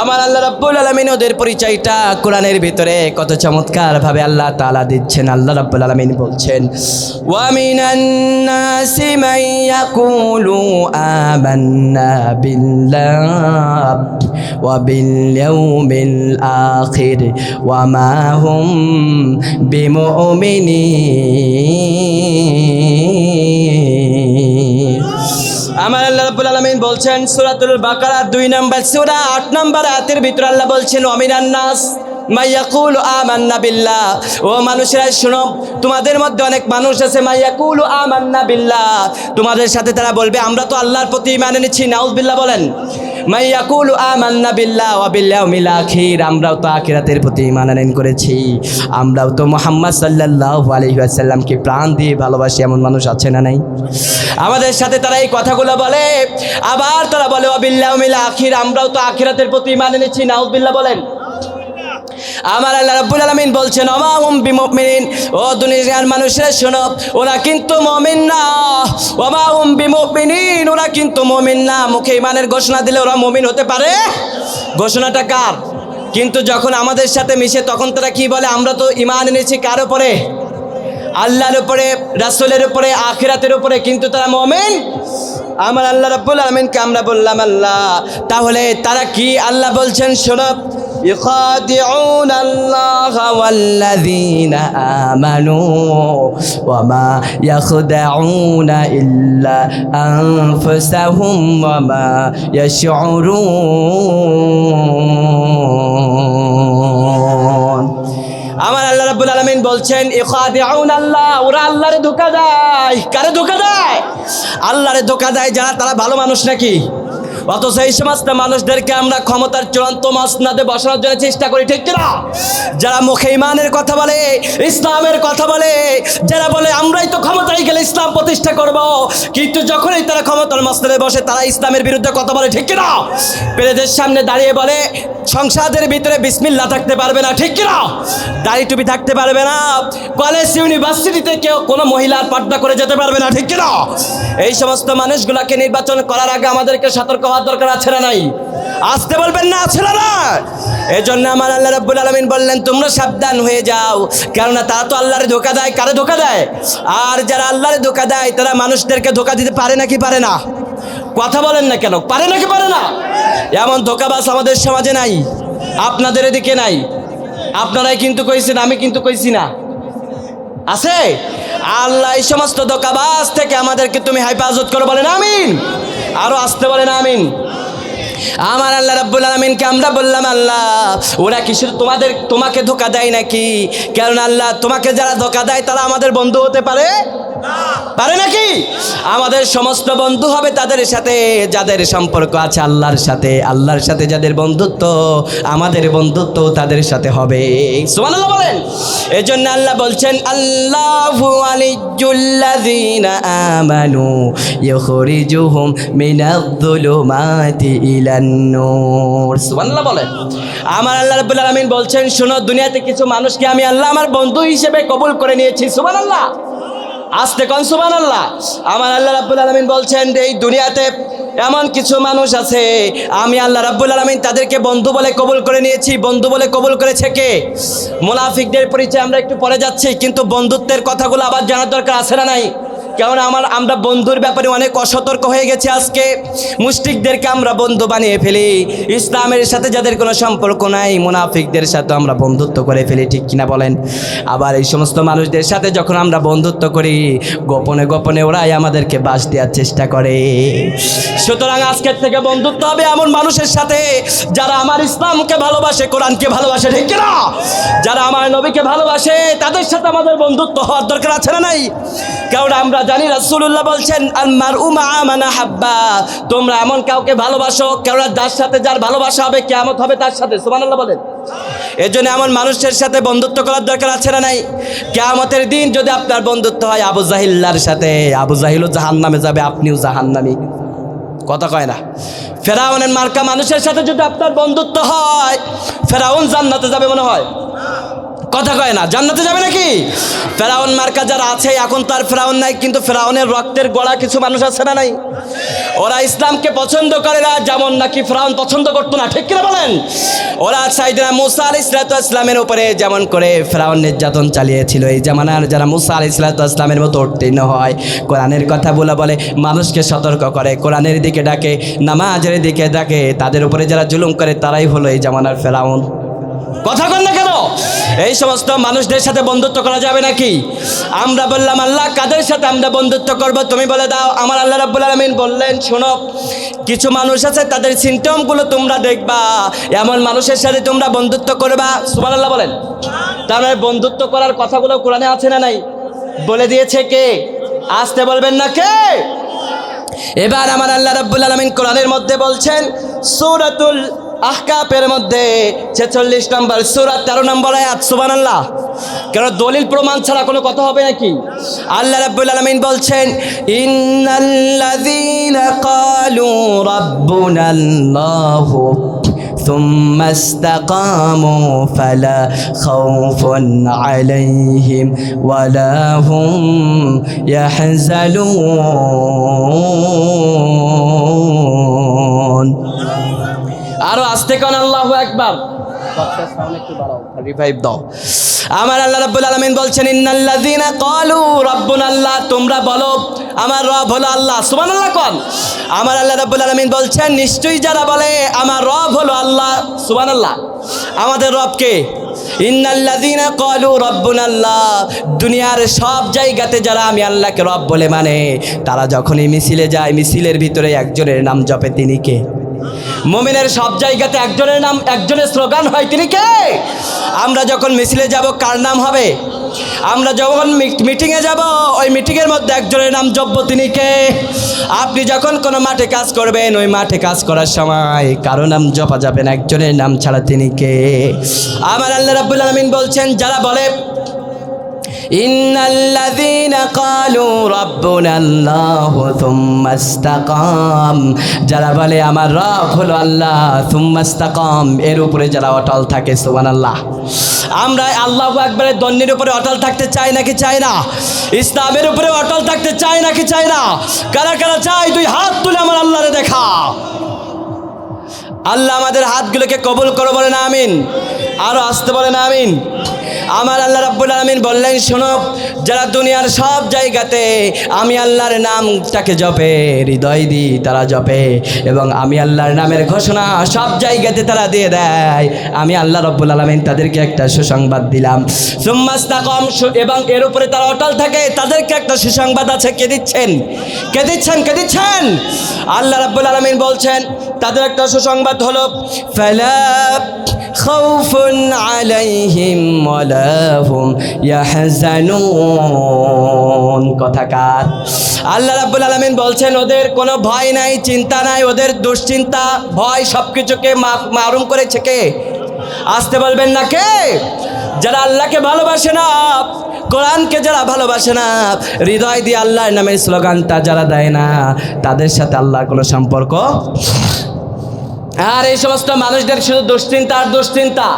আমার আল্লাহ রাব্বুল আলামিন ওদের পরিচয়টা কোরআনের ভিতরে কত চমৎকার ভাবে আল্লাহ তাআলা দিচ্ছেন। আল্লাহ রাব্বুল আলামিন বলছেন, ওয়া মিনান নাসি মান ইয়াকুলু আমান্না বিল্লাহি ওয়া বিল ইয়াউমিল আখির ওয়া মা হুম বিমুমিনিন। আমার আল্লাহ রাব্বুল আলামিন বলছেন সূরাতুল বাকারা 2 নম্বর সূরা 8 নম্বর আয়াতের ভিতরে আল্লাহ বলছেন, ওয়া মিনান নাস মা ইয়াকুলু আমান্না বিল্লাহ। ও মানুষেরা শোনো, তোমাদের মধ্যে অনেক মানুষ আছে, মা ইয়াকুলু আমান্না বিল্লাহ, তোমাদের সাথে তারা বলবে আমরা তো আল্লাহর প্রতি ঈমান এনেছি, নাউযুবিল্লাহ বলেন। মা ইয়াকুলু আমান্না বিল্লাহ ওয়া বিল ইয়াউমিল আখির, আমরাও তো আখিরাতের প্রতি ঈমান আনয়ন করেছি, আমরাও তো মুহাম্মদ সাল্লাল্লাহু আলাইহি ওয়াসাল্লামকে প্রাণ দিয়ে ভালোবাসি, এমন মানুষ আছে না নাই? আমাদের সাথে তারা এই কথাগুলো বলে, আবার তারা বলে ওয়া বিল ইয়াউমিল আখির, আমরাও তো আখিরাতের প্রতি ঈমান এনেছি, নাউযুবিল্লাহ বলেন। আমার আল্লাহ রাব্বুল আলামিন বলছেন, ওমা হুম বিমুমিনিন, ও দুনিয়ার মানুষরা শোনো, ওরা কিন্তু মুমিন না। ওমা হুম বিমুমিনিন, ওরা কিন্তু মুমিন না। মুখে ঈমানের ঘোষণা দিলে ওরা মুমিন হতে পারে? ঘোষণাটা কার? কিন্তু যখন আমাদের সাথে মিশে তখন তারা কি বলে, আমরা তো ঈমান এনেছি কার উপরে? আল্লাহর উপরে, রাসূলের উপরে, আখিরাতের উপরে, কিন্তু তারা মুমিন। আমার আল্লাহ রাব্বুল আলামিনকে আমরা বললাম আল্লাহ, তাহলে তারা কি? আল্লাহ বলছেন শোনো, يخادعون الله والذين آمنوا وما يخدعون إلا أنفسهم وما يشعرون। আমার আল্লাহ রাব্বুল আলামিন বলছেন, ইখাদিউন আল্লাহ, ওরা আল্লাহরে ধোঁকা দেয়। কারে ধোঁকা দেয়? আল্লাহরে ধোঁকা দেয় যারা, তারা ভালো মানুষ নাকি? অথচ এই সমস্ত মানুষদেরকে আমরা ক্ষমতার চূড়ান্ত মসনদে বসানোর জন্য চেষ্টা করি, ঠিক কিনা? যারা মুখে ইমানের কথা বলে, ইসলামের কথা বলে, যারা বলে আমরাই তো ক্ষমতায় গেলে ইসলাম প্রতিষ্ঠা করব, কিন্তু যখনই তারা ক্ষমতার মসনদে বসে তারা ইসলামের বিরুদ্ধে কথা বলে, ঠিক কিনা? পেরেদের সামনে দাঁড়িয়ে বলে সংসদের ভিতরে বিসমিল্লাহ থাকতে পারবে না, ঠিক কিনা? দাড়ি টুপি থাকতে পারবে না, কলেজ ইউনিভার্সিটিতে কেউ কোনো মহিলার পর্দা করে যেতে পারবে না, ঠিক কিনা? এই সমস্ত মানুষগুলোকে নির্বাচন করার আগে আমাদেরকে সতর্ক হওয়ার দরকার আছে না নাই? আসতে বলবেন না, আছে না? এই জন্য আমার আল্লাহ রাব্বুল আলামিন বললেন তোমরা সাবধান হয়ে যাও, কেননা তারা তো আল্লাহরে ধোঁকা দেয়। কারে ধোঁকা দেয়? আর যারা আল্লাহরে ধোঁকা দেয় তারা মানুষদেরকে ধোঁকা দিতে পারে নাকি পারে না? কথা বলেন না কেন? পারে নাকি পারে না? এমন ধোঁকাবাজ আমাদের সমাজে নাই, আপনাদের এদিকে নাই। আপনারাই কিন্তু কইছেন, আমি কিন্তু কইছি না। আছে? আল্লাহ এই সমস্ত ধোঁকাবাজ থেকে আমাদেরকে তুমি হেফাজত করো, বলেন আমিন। আরো আসতে বলেন আমিন। আমার আল্লাহ রাব্বুল আলামিনকে আমরা বললাম আল্লাহ ওরা কি শুধু তোমাকে ধোঁকা দেয় নাকি? কারণ আল্লাহ তোমাকে যারা ধোঁকা দেয় তারা আমাদের বন্ধু হতে পারে? পারে নাকি? আমাদের সমস্ত বন্ধু হবে তাদের সাথে যাদের সম্পর্ক আছে আল্লাহর সাথে। আল্লাহর সাথে যাদের বন্ধুত্ব, আমাদের বন্ধুত্ব তাদের সাথে হবে। সুবহানাল্লাহ বলেন। এই জন্য আল্লাহ বলছেন আল্লাহু ওয়ালিয়্যুল্লাযীনা আমানু ইখরিজুহুম মিনায-যুলুমাতি ইলান-নূর। সুবহানাল্লাহ বলেন। আমার আল্লাহ রাব্বুল আলামিন বলছেন শোনো, দুনিয়াতে কিছু মানুষকে আমি আল্লাহ আমার বন্ধু হিসেবে কবুল করে নিয়েছি। সুবহানাল্লাহ। আস্তে কোন সুবহানাল্লাহ। আমার আল্লাহ রাব্বুল আলামিন বলছেন এই দুনিয়াতে এমন কিছু মানুষ আছে আমি আল্লাহ রাব্বুল আলামিন তাদেরকে বন্ধু বলে কবুল করে নিয়েছি। বন্ধু বলে কবুল করেছে কে? মুনাফিকদের পরিচয় আমরা একটু পরে যাচ্ছি, কিন্তু বন্ধুত্বের কথাগুলো আবার জানার দরকার আছে না নাই? কারণ আমরা বন্ধুর ব্যাপারে অনেক অসতর্ক হয়ে গেছি। আজকে মুশরিকদেরকে আমরা বন্ধু বানিয়ে ফেলি, ইসলামের সাথে যাদের কোনো সম্পর্ক নাই মুনাফিকদের সাথে আমরা বন্ধুত্ব করে ফেলি, ঠিক কিনা বলেন? আবার এই সমস্ত মানুষদের সাথে যখন আমরা বন্ধুত্ব করি গোপনে গোপনে ওরাই আমাদেরকে বাস দেওয়ার চেষ্টা করে। সুতরাং আজকের থেকে বন্ধুত্ব হবে এমন মানুষের সাথে যারা আমার ইসলামকে ভালোবাসে, কোরআনকে ভালোবাসে, ঠিক কিনা? যারা আমার নবীকে ভালোবাসে তাদের সাথে আমাদের বন্ধুত্ব হওয়ার দরকার আছে না নাই? কারণ আমরা জানি রাসূলুল্লাহ বলছেন আল মারউ মাআ মান আহাব্বা, তোমরা এমন কাউকে ভালোবাসো কারণ যার সাথে যার ভালোবাসা হবে কিয়ামত হবে তার সাথে। সুবহানাল্লাহ বলেন। এজন্য এমন মানুষের সাথে বন্ধুত্ব করার দরকার আছে না নাই? কিয়ামতের দিন যদি আপনার বন্ধুত্ব হয় আবু জাহিল্লার সাথে, আবু জাহিলও জাহান্নামে যাবে, আপনিও জাহান্নামী। কথা কয় না? ফেরাউনের মার্কা মানুষের সাথে যদি আপনার বন্ধুত্ব হয় ফেরাউন জান্নাতে যাবে মনে হয়? কথা কয় না? জান্নাতে যাবে নাকি? ফেরাউন মার্কা যারা আছে, এখন তো আর ফেরাউন নাই, কিন্তু ফেরাউনের রক্তের গড়া কিছু মানুষ আছে না নাই? ওরা ইসলামকে পছন্দ করে না, যেমন নাকি ফেরাউন পছন্দ করতো না, ঠিক কিনা বলেন? ওরা সাইয়েদনা মুসা আলাইহিস সালামের উপরে যেমন করে ফেরাউন নির্যাতন চালিয়েছিল, এই জামানার যারা মুসা আলাইহিস সালামের মতো উত্তীর্ণ হয়, কোরআনের কথা বলে মানুষকে সতর্ক করে, কোরআনের দিকে ডাকে, নামাজের দিকে ডাকে, তাদের উপরে যারা জুলুম করে তারাই হলো এই জামানার ফেরাউন। কথা কন না কেন? এই সমস্ত মানুষদের সাথে বন্ধুত্ব করা যাবে নাকি? আমরা বললাম আল্লাহ কাদের সাথে আমরা বন্ধুত্ব করব তুমি বলে দাও। আমার আল্লাহ রাব্বুল আলামিন বললেন শোনো, কিছু মানুষ আছে তাদের সিমটমগুলো তোমরা দেখবা, এমন মানুষের সাথে তোমরা বন্ধুত্ব করবা। সুবহানাল্লাহ বলেন। তার মানে বন্ধুত্ব করার কথাগুলো কোরআনে আছে না নাই? বলে দিয়েছে কে? আসতে বলবেন না কে? এবার আমার আল্লাহ রাব্বুল আলামিন কোরআনের মধ্যে বলছেন সূরাতুল আহকাফের মধ্যে 46 নম্বর সূরা 13 নম্বর আয়াত। সুবহানাল্লাহ। কেন দলিল প্রমাণ ছাড়া কোনো কথা হবে নাকি? আল্লাহ রাব্বুল আলামিন বলছেন ইন্নাল্লাযীনা ক্বালু রাব্বুনাল্লাহু সুম্মা ইসতাকামু ফালা খাউফুন আলাইহিম ওয়ালা হুম ইয়াহজানুন। আরো আস্তে কোন আল্লাহু আকবার। সাউন্ড একটু বাড়াও, রিভাইভ দাও। আমার আল্লাহ রাব্বুল আলামিন বলছেন ইন্নাল্লাযীনা ক্বালু রাব্বুনাল্লাহ, তোমরা বলো আমার রব হলো আল্লাহ। সুবহানাল্লাহ কোন। আমার আল্লাহ রাব্বুল আলামিন বলছেন নিশ্চয়ই যারা বলে আমার রব হলো আল্লাহ। সুবহানাল্লাহ। আমাদের রব কে? ইন্নাল্লাযীনা ক্বালু রাব্বুনাল্লাহ। দুনিয়ার সব জায়গাতে যারা আমি আল্লাহকে রব বলে মানে, তারা যখনই মিছিলে যায় মিছিলের ভিতরে একজনের নাম জপে, তিনি কে? মুমিনের সব জায়গাতে একজনের নাম, একজনের স্লোগান হয়, তিনি কে? আমরা যখন মিছিলে যাব কার নাম হবে? আমরা যখন মিটিংয়ে যাব, ওই মিটিংয়ের মধ্যে একজনের নাম জপব, তিনি কে? আপনি যখন কোনো মাঠে কাজ করবেন, ওই মাঠে কাজ করার সময় কারো নাম জপা যাবে না, একজনের নাম ছাড়া, তিনি কে? আমার আল্লাহ রাব্বুল আলামিন বলছেন, যারা বলে ইন্নাল্লাযীনা ক্বালু রাব্বুনাল্লাহু থুম্মা ইসতাকাম, যারা বলে আমার রব হলো আল্লাহ, থুম্মা ইসতাকাম, এর উপরে যারা অটল থাকে, সুবহানাল্লাহ। আমরা আল্লাহু আকবারের ধ্বনির উপরে অটল থাকতে চাই নাকি চাই না? ইসলামের উপরে অটল থাকতে চাই নাকি চাই না? কারা কারা চাই? দুই হাত তুলে আমার আল্লাহরে দেখা। আল্লাহ আমাদের হাতগুলোকে কবুল করো, বলেন আমিন। আরো আসতে বলেন আমিন। আমার আল্লাহ রাব্বুল আলামিন বললেন, শোনো, যারা দুনিয়ার সব জায়গাতে আমি আল্লাহর নামটাকে জপে, হৃদয় দিয়ে তারা জপে, এবং আমি আল্লাহর নামের ঘোষণা সব জায়গাতে তারা দিয়ে দেয়, আমি আল্লাহ রাব্বুল আলামিন তাদেরকে একটা সুসংবাদ দিলাম, সুম্মা ইসতাকাম, এবং এর উপরে তারা অটল থাকে, তাদেরকে একটা সুসংবাদ আছে। কে দিচ্ছেন? কে দিচ্ছেন? কে দিচ্ছেন? আল্লাহ রাব্বুল আলামিন বলছেন, তাদের একটা সুসংবাদ হলো, ফালা খাউফুন আলাইহিম ওয়ালা হুম ইয়াহজানুন। কথাকার আল্লাহ রাব্বুল আলামিন বলছেন, ওদের কোনো ভয় নাই, চিন্তা নাই, ওদের দুশ্চিন্তা, ভয় সবকিছুকে মারুম করেছে কে? আসতে বলবেন না কে? যারা আল্লাহকে ভালোবাসে না, কোরআনকে যারা ভালোবাসে না, হৃদয় দিয়ে আল্লাহর নামের স্লোগানটা যারা দেয় না, তাদের সাথে আল্লাহর কোনো সম্পর্ক। আর এই সমস্ত মানুষদের শুধু দুশ্চিন্তা আর দুশ্চিন্তা,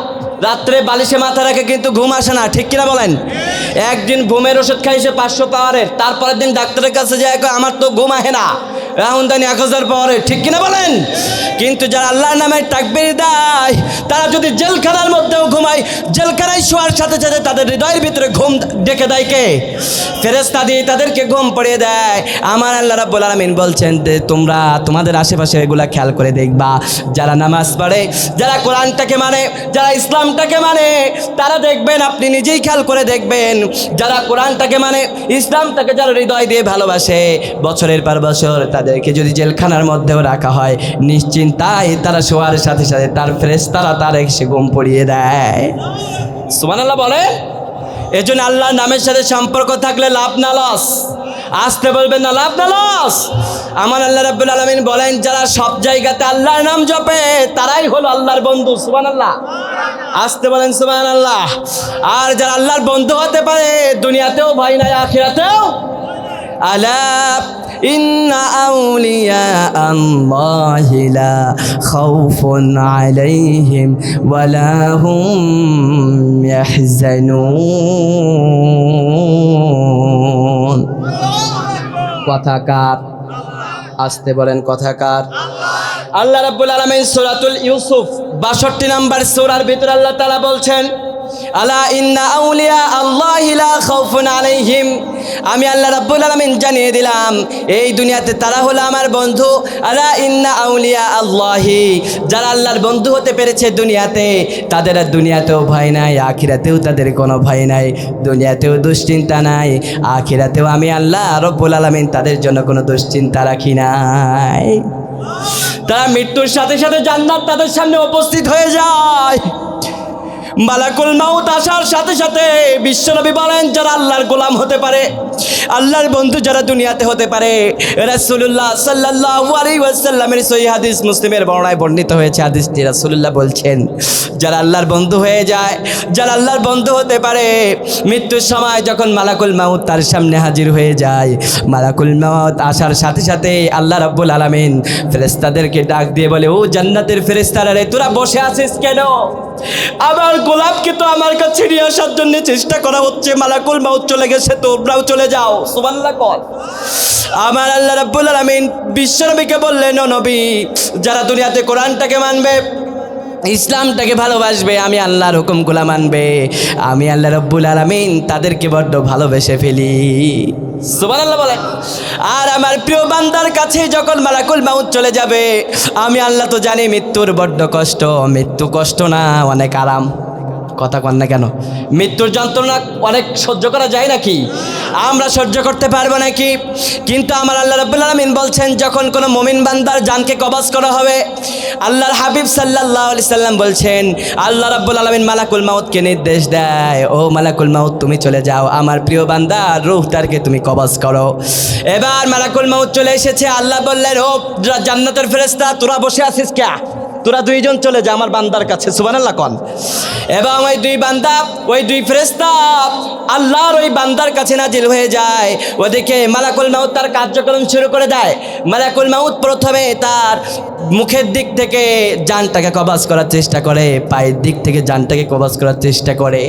রাত্রে বালিশে মাথা রেখে কিন্তু ঘুম আসে না, ঠিক কিনা বলেন? একদিন ঘুমের ওষুধ খাইছে 500 পাওয়ারের, তারপরের দিন ডাক্তারের কাছে যায়, আমার তো ঘুম আহে না, রাউন্দানি 1000 পাওয়ারের, ঠিক কিনা বলেন? কিন্তু যারা আল্লাহর নামে তাকবীর দেয়, তারা যদি জেলখানার মধ্যেও ঘুমায়, জেলখানায় শোয়ার সাথে সাথে তাদের হৃদয়ের ভিতরে ঘুম ডেকে দেয় কে? ফেরেশতা দিয়ে তাদেরকে ঘুম পড়িয়ে দেয়। আমার আল্লাহ রাব্বুল আলামিন বলছেন যে তোমরা তোমাদের আশেপাশে এগুলা খেয়াল করে দেখবা, যারা নামাজ পড়ে, যারা কোরআনটাকে মানে, যারা ইসলামটাকে মানে, তারা দেখবেন, আপনি নিজেই খেয়াল করে দেখবেন, যারা কোরআনটাকে মানে, ইসলামটাকে যারা হৃদয় দিয়ে ভালোবাসে, বছরের পর বছর তাদেরকে যদি জেলখানার মধ্যেও রাখা হয়, নিশ্চিন্তায় তারা শোয়ার সাথে সাথে তার ফেরেশতারা তার এসে ঘুম পড়িয়ে দেয়। সুবহানাল্লাহ বলে। এজন্য আল্লাহর নামের সাথে সম্পর্ক থাকলে লাভ না লস? আসতে বলবেন না, লাভ না লস? আমার আল্লাহ রাব্বুল আলামিন বলেন, যারা সব জায়গাতে আল্লাহর নাম জপে, তারাই হলো আল্লাহর বন্ধু। সুবহানাল্লাহ। আসতে বলেন সুবহানাল্লাহ। আর যারা আল্লাহর বন্ধু হতে পারে, দুনিয়াতেও ভয় নাই, আখিরাতেও। আলা ইন্না আউলিয়া আল্লাহি লা খাউফুন আলাইহিম ওয়ালা হুম ইয়াহজানুন। কথাকার? আসতে বলেন কথাকার? আল্লাহ রাব্বুল আলামিন সূরাতুল ইউসুফ 62 নম্বর সূরার ভিতরে আল্লাহ তাআলা বলছেন, আলা ইন্না আউলিয়া আল্লাহি লা খাউফুন আলাইহিম, আমি আল্লাহ রাব্বুল আলামিন জানিয়ে দিলাম, এই দুনিয়াতে তারা হলো আমার বন্ধু। আলা ইন্না আউলিয়া আল্লাহি, যারা আল্লাহর বন্ধু হতে পেরেছে দুনিয়াতে, তাদের আর দুনিয়াতেও ভয় নাই, আখিরাতেও তাদের কোনো ভয় নাই, দুনিয়াতেও দুশ্চিন্তা নাই, আখিরাতেও আমি আল্লাহ রাব্বুল আলামিন তাদের জন্য কোনো দুশ্চিন্তা রাখি নাই। তারা মৃত্যুর সাথে সাথে জান্নাত তাদের সামনে উপস্থিত হয়ে যায়। মালাকুল মাউত আসার সাথে সাথে বিশ্বনবী বলেন, যারা আল্লাহর গোলাম হতে পারে, আল্লাহর বন্ধু যারা দুনিয়াতে হতে পারে, রাসূলুল্লাহ সাল্লাল্লাহু আলাইহি ওয়াসাল্লামের সহিহ হাদিস মুসলিমের বর্ণনায় বর্ণিত হয়েছে, হাদিসটি রাসূলুল্লাহ বলছেন, যারা আল্লাহর বন্ধু হয়ে যায়, যারা আল্লাহর বন্ধু হতে পারে, মৃত্যুর সময় যখন মালাকুল মাউত তার সামনে হাজির হয়ে যায়, মালাকুল মাউত আসার সাথে সাথে আল্লাহ রাব্বুল আলামিন ফেরেশতাদেরকে ডাক দিয়ে বলে, ও জান্নাতের ফেরেশতারা রে, তোরা বসে আছিস কেন? আমার গোলাপকে তো আমার কাছে নিয়ে আসার জন্য চেষ্টা করা হচ্ছে, মালাকুল মাউত চলে গেছে, তোমরাও চলে যাও। সুবহানাল্লাহ কর। আমার আল্লাহ রাব্বুল আলামিন বিশ্বনবীকে বললেন, ও নবী, যারা দুনিয়াতে কোরআনটাকে মানবে, ইসলামটাকে ভালোবাসবে, আমি আল্লাহর হুকুমগুলো মানবে, আমি আল্লাহ রাব্বুল আলামিন তাদেরকে বড্ড ভালোবেসে ফেলি। সুবহানাল্লাহ বলে। আর আমার প্রিয় বান্দার কাছে যখন মালাকুল মাউত চলে যাবে, আমি আল্লাহ তো জানি মৃত্যুর বড্ড কষ্ট, মৃত্যু কষ্ট না, অনেক আরাম। কথা কন না কেন? মৃত্যুর যন্ত্রণা অনেক সহ্য করা যায় নাকি? আমরা সহ্য করতে পারবো নাকি? কিন্তু আমার আল্লাহ রাব্বুল আলামিন বলছেন, যখন কোনো মুমিন বান্দার জানকে কবজ করা হবে, আল্লাহর হাবিব সাল্লাল্লাহু আলাইহি সাল্লাম বলছেন, আল্লাহ রাব্বুল আলামিন মালাকুল মাউতকে নির্দেশ দেয়, ও মালাকুল মাউত তুমি চলে যাও, আমার প্রিয় বান্দা রূহটাকে তুমি কবজ করো। এবার মালাকুল মাউত চলে এসেছে। আল্লাহ বললেন, ও জান্নাতের ফেরেশতা, তোরা বসে আছিস কে? তোরা দুইজন চলে যা আমার বান্দার কাছে, সুবহানাল্লাহ কন। এবং ওই দুই বান্দা, ওই দুই ফেরেশতা আল্লাহর ওই বান্দার কাছে নাজিল হয়ে যায়। ওদিকে মালাকুল মাউত তার কার্যক্রম শুরু করে দেয়। মালাকুল মাউত প্রথমে তার মুখের দিক থেকে জানটাকে কবজ করার চেষ্টা করে, পায়ের দিক থেকে জানটাকে কবজ করার চেষ্টা করে।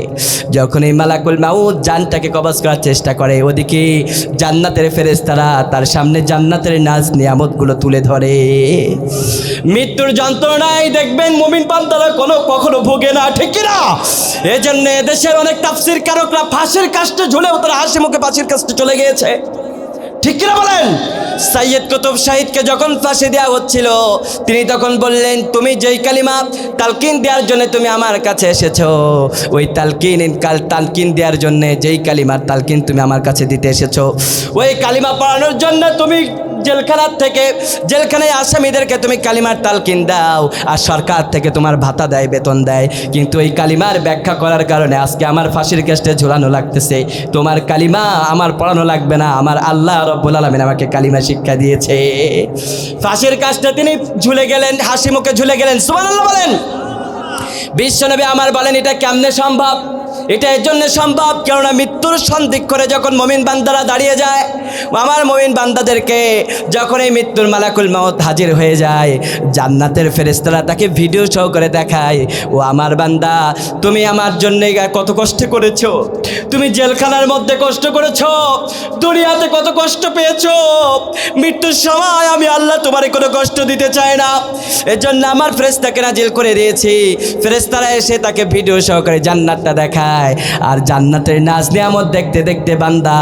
যখন এই মালাকুল মাউত জানটাকে কবজ করার চেষ্টা করে, ওদিকে জান্নাতের ফেরেশতারা তার সামনে জান্নাতের নাজ নিয়ামতগুলো তুলে ধরে। মৃত্যুর যন্ত্রণায় দেখবেন মুমিন বান্দারা কখনো ভোগে না, ঠিক কিনা? এই জন্য দেশের অনেক তাফসীর কারকরা ফাঁসির কাস্টে ঝুলেও তারা হাসি মুখে ফাঁসির কাস্টে চলে গিয়েছে, ঠিক কিনা বলেন? সাইয়্যিদ কুতুব শাহিদকে যখন ফাঁসি দেওয়া হচ্ছিল, তিনি তখন বললেন, তুমি যেই কালিমা তালকিন দেওয়ার জন্য তুমি আমার কাছে এসেছো, ওই তালকিন দেওয়ার জন্য যেই কালিমার তালকিন তুমি আমার কাছে দিতে এসেছো, ওই কালিমা পড়ানোর জন্য তুমি জেলখানায় আসামিদেরকে তুমি কালিমার তালকিন দাও, আর সরকার থেকে তোমার ভাতা দেয়, বেতন দেয়। কিন্তু এই কালিমার ব্যাখ্যা করার কারণে আজকে আমার ফাঁসির কেষ্টে ঝুলানো লাগতেছে। তোমার কালিমা আমার পড়ানো লাগবে না, আমার আল্লাহ রাব্বুল আলামিন আমাকে কালিমা শিক্ষা দিয়েছে। ফাঁসির কাষ্টে তিনি ঝুলে গেলেন, হাসি মুখে ঝুলে গেলেন, সুবহানাল্লাহ বলেন। বিশ্বনবী আমার বলেন, এটা কেমনে সম্ভব? এটা এর জন্য সম্ভব, কেননা মৃত্যুর সন্ধিক্ষণে যখন মুমিন বান্দারা দাঁড়িয়ে যায়, আমার মুমিন বান্দাদেরকে যখন এই মৃত্যুর মালাকুল মাউত হাজির হয়ে যায়, জান্নাতের ফেরেশতারা তাকে ভিডিও শো করে দেখায়, ও আমার বান্দা, তুমি আমার জন্য কত কষ্ট করেছো, তুমি জেলখানার মধ্যে কষ্ট করেছো, দুনিয়াতে কত কষ্ট পেয়েছো, মৃত্যুর সময় আমি আল্লাহ তোমারে কোনো কষ্ট দিতে চাই না, এজন্য আমার ফেরেশতাকে নাজিল করে দিয়েছি। ফেরেশতারা এসে তাকে ভিডিও সহকারে জান্নাতটা দেখায়, আর জান্নাতের নাজ নিয়ামত দেখতে দেখতে বান্দা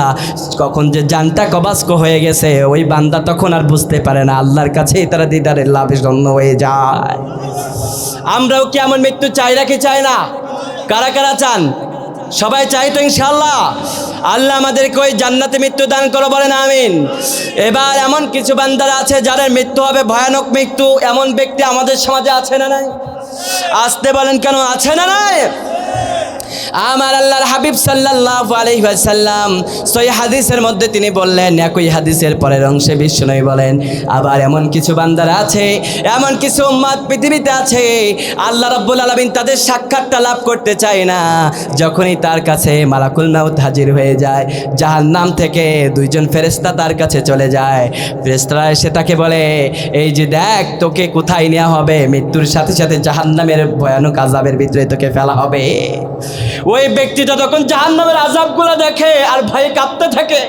কখন যে জানটা কবাস্ক হয়ে গেছে, ওই বান্দা তখন আর বুঝতে পারে না, আল্লাহর কাছেই তারা দিদারের লাভের জন্য হয়ে যায়। আমরাও কি এমন মৃত্যু চাই নাকি চাই না? কারা কারা চান? সবাই চাই তো ইনশাআল্লাহ। আল্লাহ আমাদেরকে ওই জান্নাতে মৃত্যু দান করো, বলেন আমিন। এবার এমন কিছু বান্দারা আছে যাদের মৃত্যু হবে ভয়ানক মৃত্যু, এমন ব্যক্তি আমাদের সমাজে আছে না নাই? আসতে বলেন কেন, আছে না নাই? আমার আল্লাহর হাবিব সাল্লাল্লাহু আলাইহি ওয়াসাল্লাম সহিহ হাদিসের মধ্যে তিনি বললেন, একই হাদিসের পরের অংশে বিশ্বনবী বলেন, আবার এমন কিছু বান্দারা আছে, এমন কিছু উম্মত পৃথিবীতে আছে, আল্লাহ রাব্বুল আলামিন তাদের সাক্ষাৎটা লাভ করতে চায় না। যখনই তার কাছে মালাকুল মাউত হাজির হয়ে যায়, জাহান্নাম থেকে দুইজন ফেরেশতা তার কাছে চলে যায়। ফেরেশতারা এসে তাকে বলে, এই যে দেখ, তোকে কোথায় নেওয়া হবে? মৃত্যুর সাথে সাথে জাহান্নামের ভয়ানক আযাবের ভিতরে তোকে ফেলা হবে। ওই ব্যক্তিটা তখন জাহান্নামের আযাবগুলো দেখে আর ভয়ে কাঁপতে থাকে।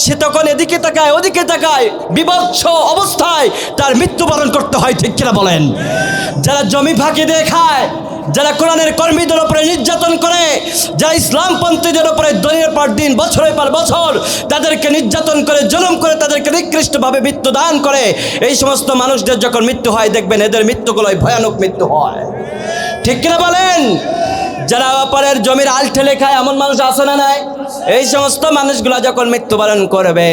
সে তখন এদিকে তাকায়, ওদিকে তাকায়, বিভৎস অবস্থায় তার মৃত্যুবরণ করতে হয়, ঠিক কিনা বলেন? যারা জমি ফাঁকি দিয়ে খায়, যারা কোরআনের কর্মীদের উপরে নির্যাতন করে, যারা ইসলামপন্থীদের উপরে দিনের পর দিন, বছরের পর বছর তাদেরকে নির্যাতন করে, জুলুম করে, তাদেরকে নিকৃষ্টভাবে মৃত্যু দান করে, এই সমস্ত মানুষদের যখন মৃত্যু হয়, দেখবেন এদের মৃত্যুগুলোই ভয়ানক মৃত্যু হয়, ঠিক কিনা বলেন? যারা অপরের জমির আল ঠেলে খায়, এমন মানুষ আছে না নাই? এই সমস্ত মানুষগুলা যখন মৃত্যুবরণ করবে,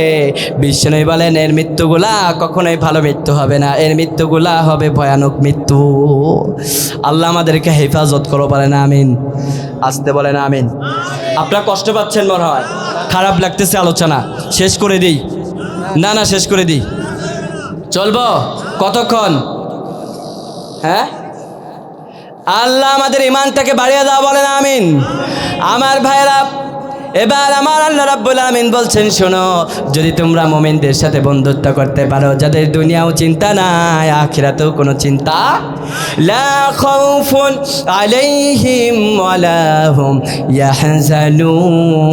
বিশ্বনবী বলেন, এর মৃত্যুগুলা কখনোই ভালো মৃত্যু হবে না, এর মৃত্যুগুলা হবে ভয়ানক মৃত্যু। আল্লাহ আমাদেরকে হেফাজত করো, বলেন আমিন। আসতে বলেন আমিন। আপনারা কষ্ট পাচ্ছেন মনে হয়, খারাপ লাগতেছে, আলোচনা শেষ করে দিই? না না, শেষ করে দিই। চলবো কতক্ষণ? হ্যাঁ, আল্লাহ আমাদের ইমানটাকে বাড়িয়ে দাও, বলেন আমিন। আমার ভাইরা, এবার আমার আল্লাহ রাব্বুল আলামিন বলছেন, শোনো, যদি তোমরা মুমিনদের সাথে বন্ধুত্ব করতে পারো, যাদের দুনিয়াও চিন্তা নাই, আখিরাতেও কোনো চিন্তা, লা খাউফুন আলাইহিম ওয়ালা হুম ইয়াহজানুন,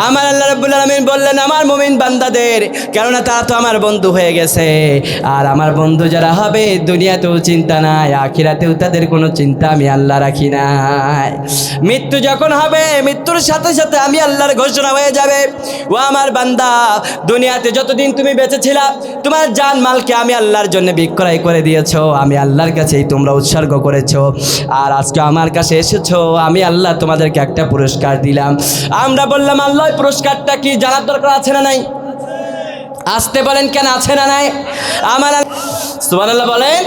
আমার আল্লাহ রাব্বুল আলামিন বললেন আমার মুমিন বান্দাদের, কেননা তারা তো আমার বন্ধু হয়ে গেছে। আর আমার বন্ধু যারা হবে দুনিয়াতেও চিন্তা নাই, আখিরাতেও তাদের কোনো চিন্তা আমি আল্লাহ রাখি নাই। মৃত্যু যখন হবে মৃত্যুর সাথে সাথে আমি আল্লাহর ঘোষণা হয়ে যাবে, ও আমার বান্দা দুনিয়াতে যতদিন তুমি বেঁচে ছিলা তোমার জান মালকে আমি আল্লাহর জন্য বিক্রয় করে দিয়েছো, আমি আল্লাহর কাছেই তোমরা উৎসর্গ করেছো। আর আজকে আমার কাছে এসেছো, আমি আল্লাহ তোমাদেরকে একটা পুরস্কার দিলাম। আমরা বললাম আল্লাহ পুরস্কারটা কি জানার দরকার আছে না নাই? আসতে বলেন কেন, আছে না নাই? আমার সুবহানাল্লাহ বলেন।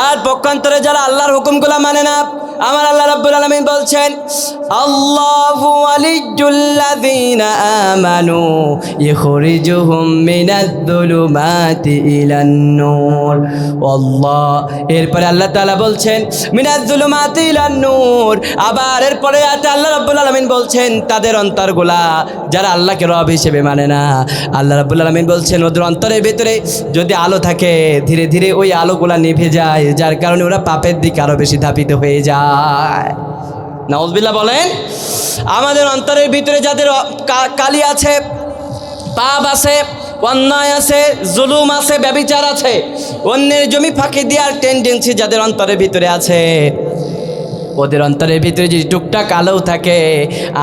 আর পক্ষান্তরে যারা আল্লাহর হুকুমগুলো মানে না, আমার আল্লাহ রাব্বুল আলামিন বলছেন আল্লাহু ওয়ালিয়্যুল্লাযীনা আমানু ইখরিজুহুম মিনাজ-যুলুমাতি ইলান-নূর। আল্লাহ, এরপরে আল্লাহ তাআলা বলছেন মিনাজ-যুলুমাতি ইলান-নূর। আবার এরপরে আল্লাহ রাব্বুল আলামিন বলছেন তাদের অন্তরগুলা যারা আল্লাহকে রব হিসেবে মানে না, আল্লাহ রাব্বুল আলামিন বলছেন ওদের অন্তরের ভিতরে যদি আলো থাকে ধীরে ধীরে ওই আলোগুলা নিভে যায়, যার কারণে ওরা পাপের দিকে আরো বেশি ধাবিত হয়ে যায়। নাউজুবিল্লাহ বলেন। আমাদের অন্তরের ভিতরে যাদের কালি আছে, পাপ আছে, অন্যায় আছে, জুলুম আছে, ব্যভিচার আছে, অন্যের জমি ফাঁকি দেওয়ার টেন্ডেন্সি যাদের অন্তরের ভিতরে আছে, ওদের অন্তরের ভিতরে যদি টুকটাক আলো থাকে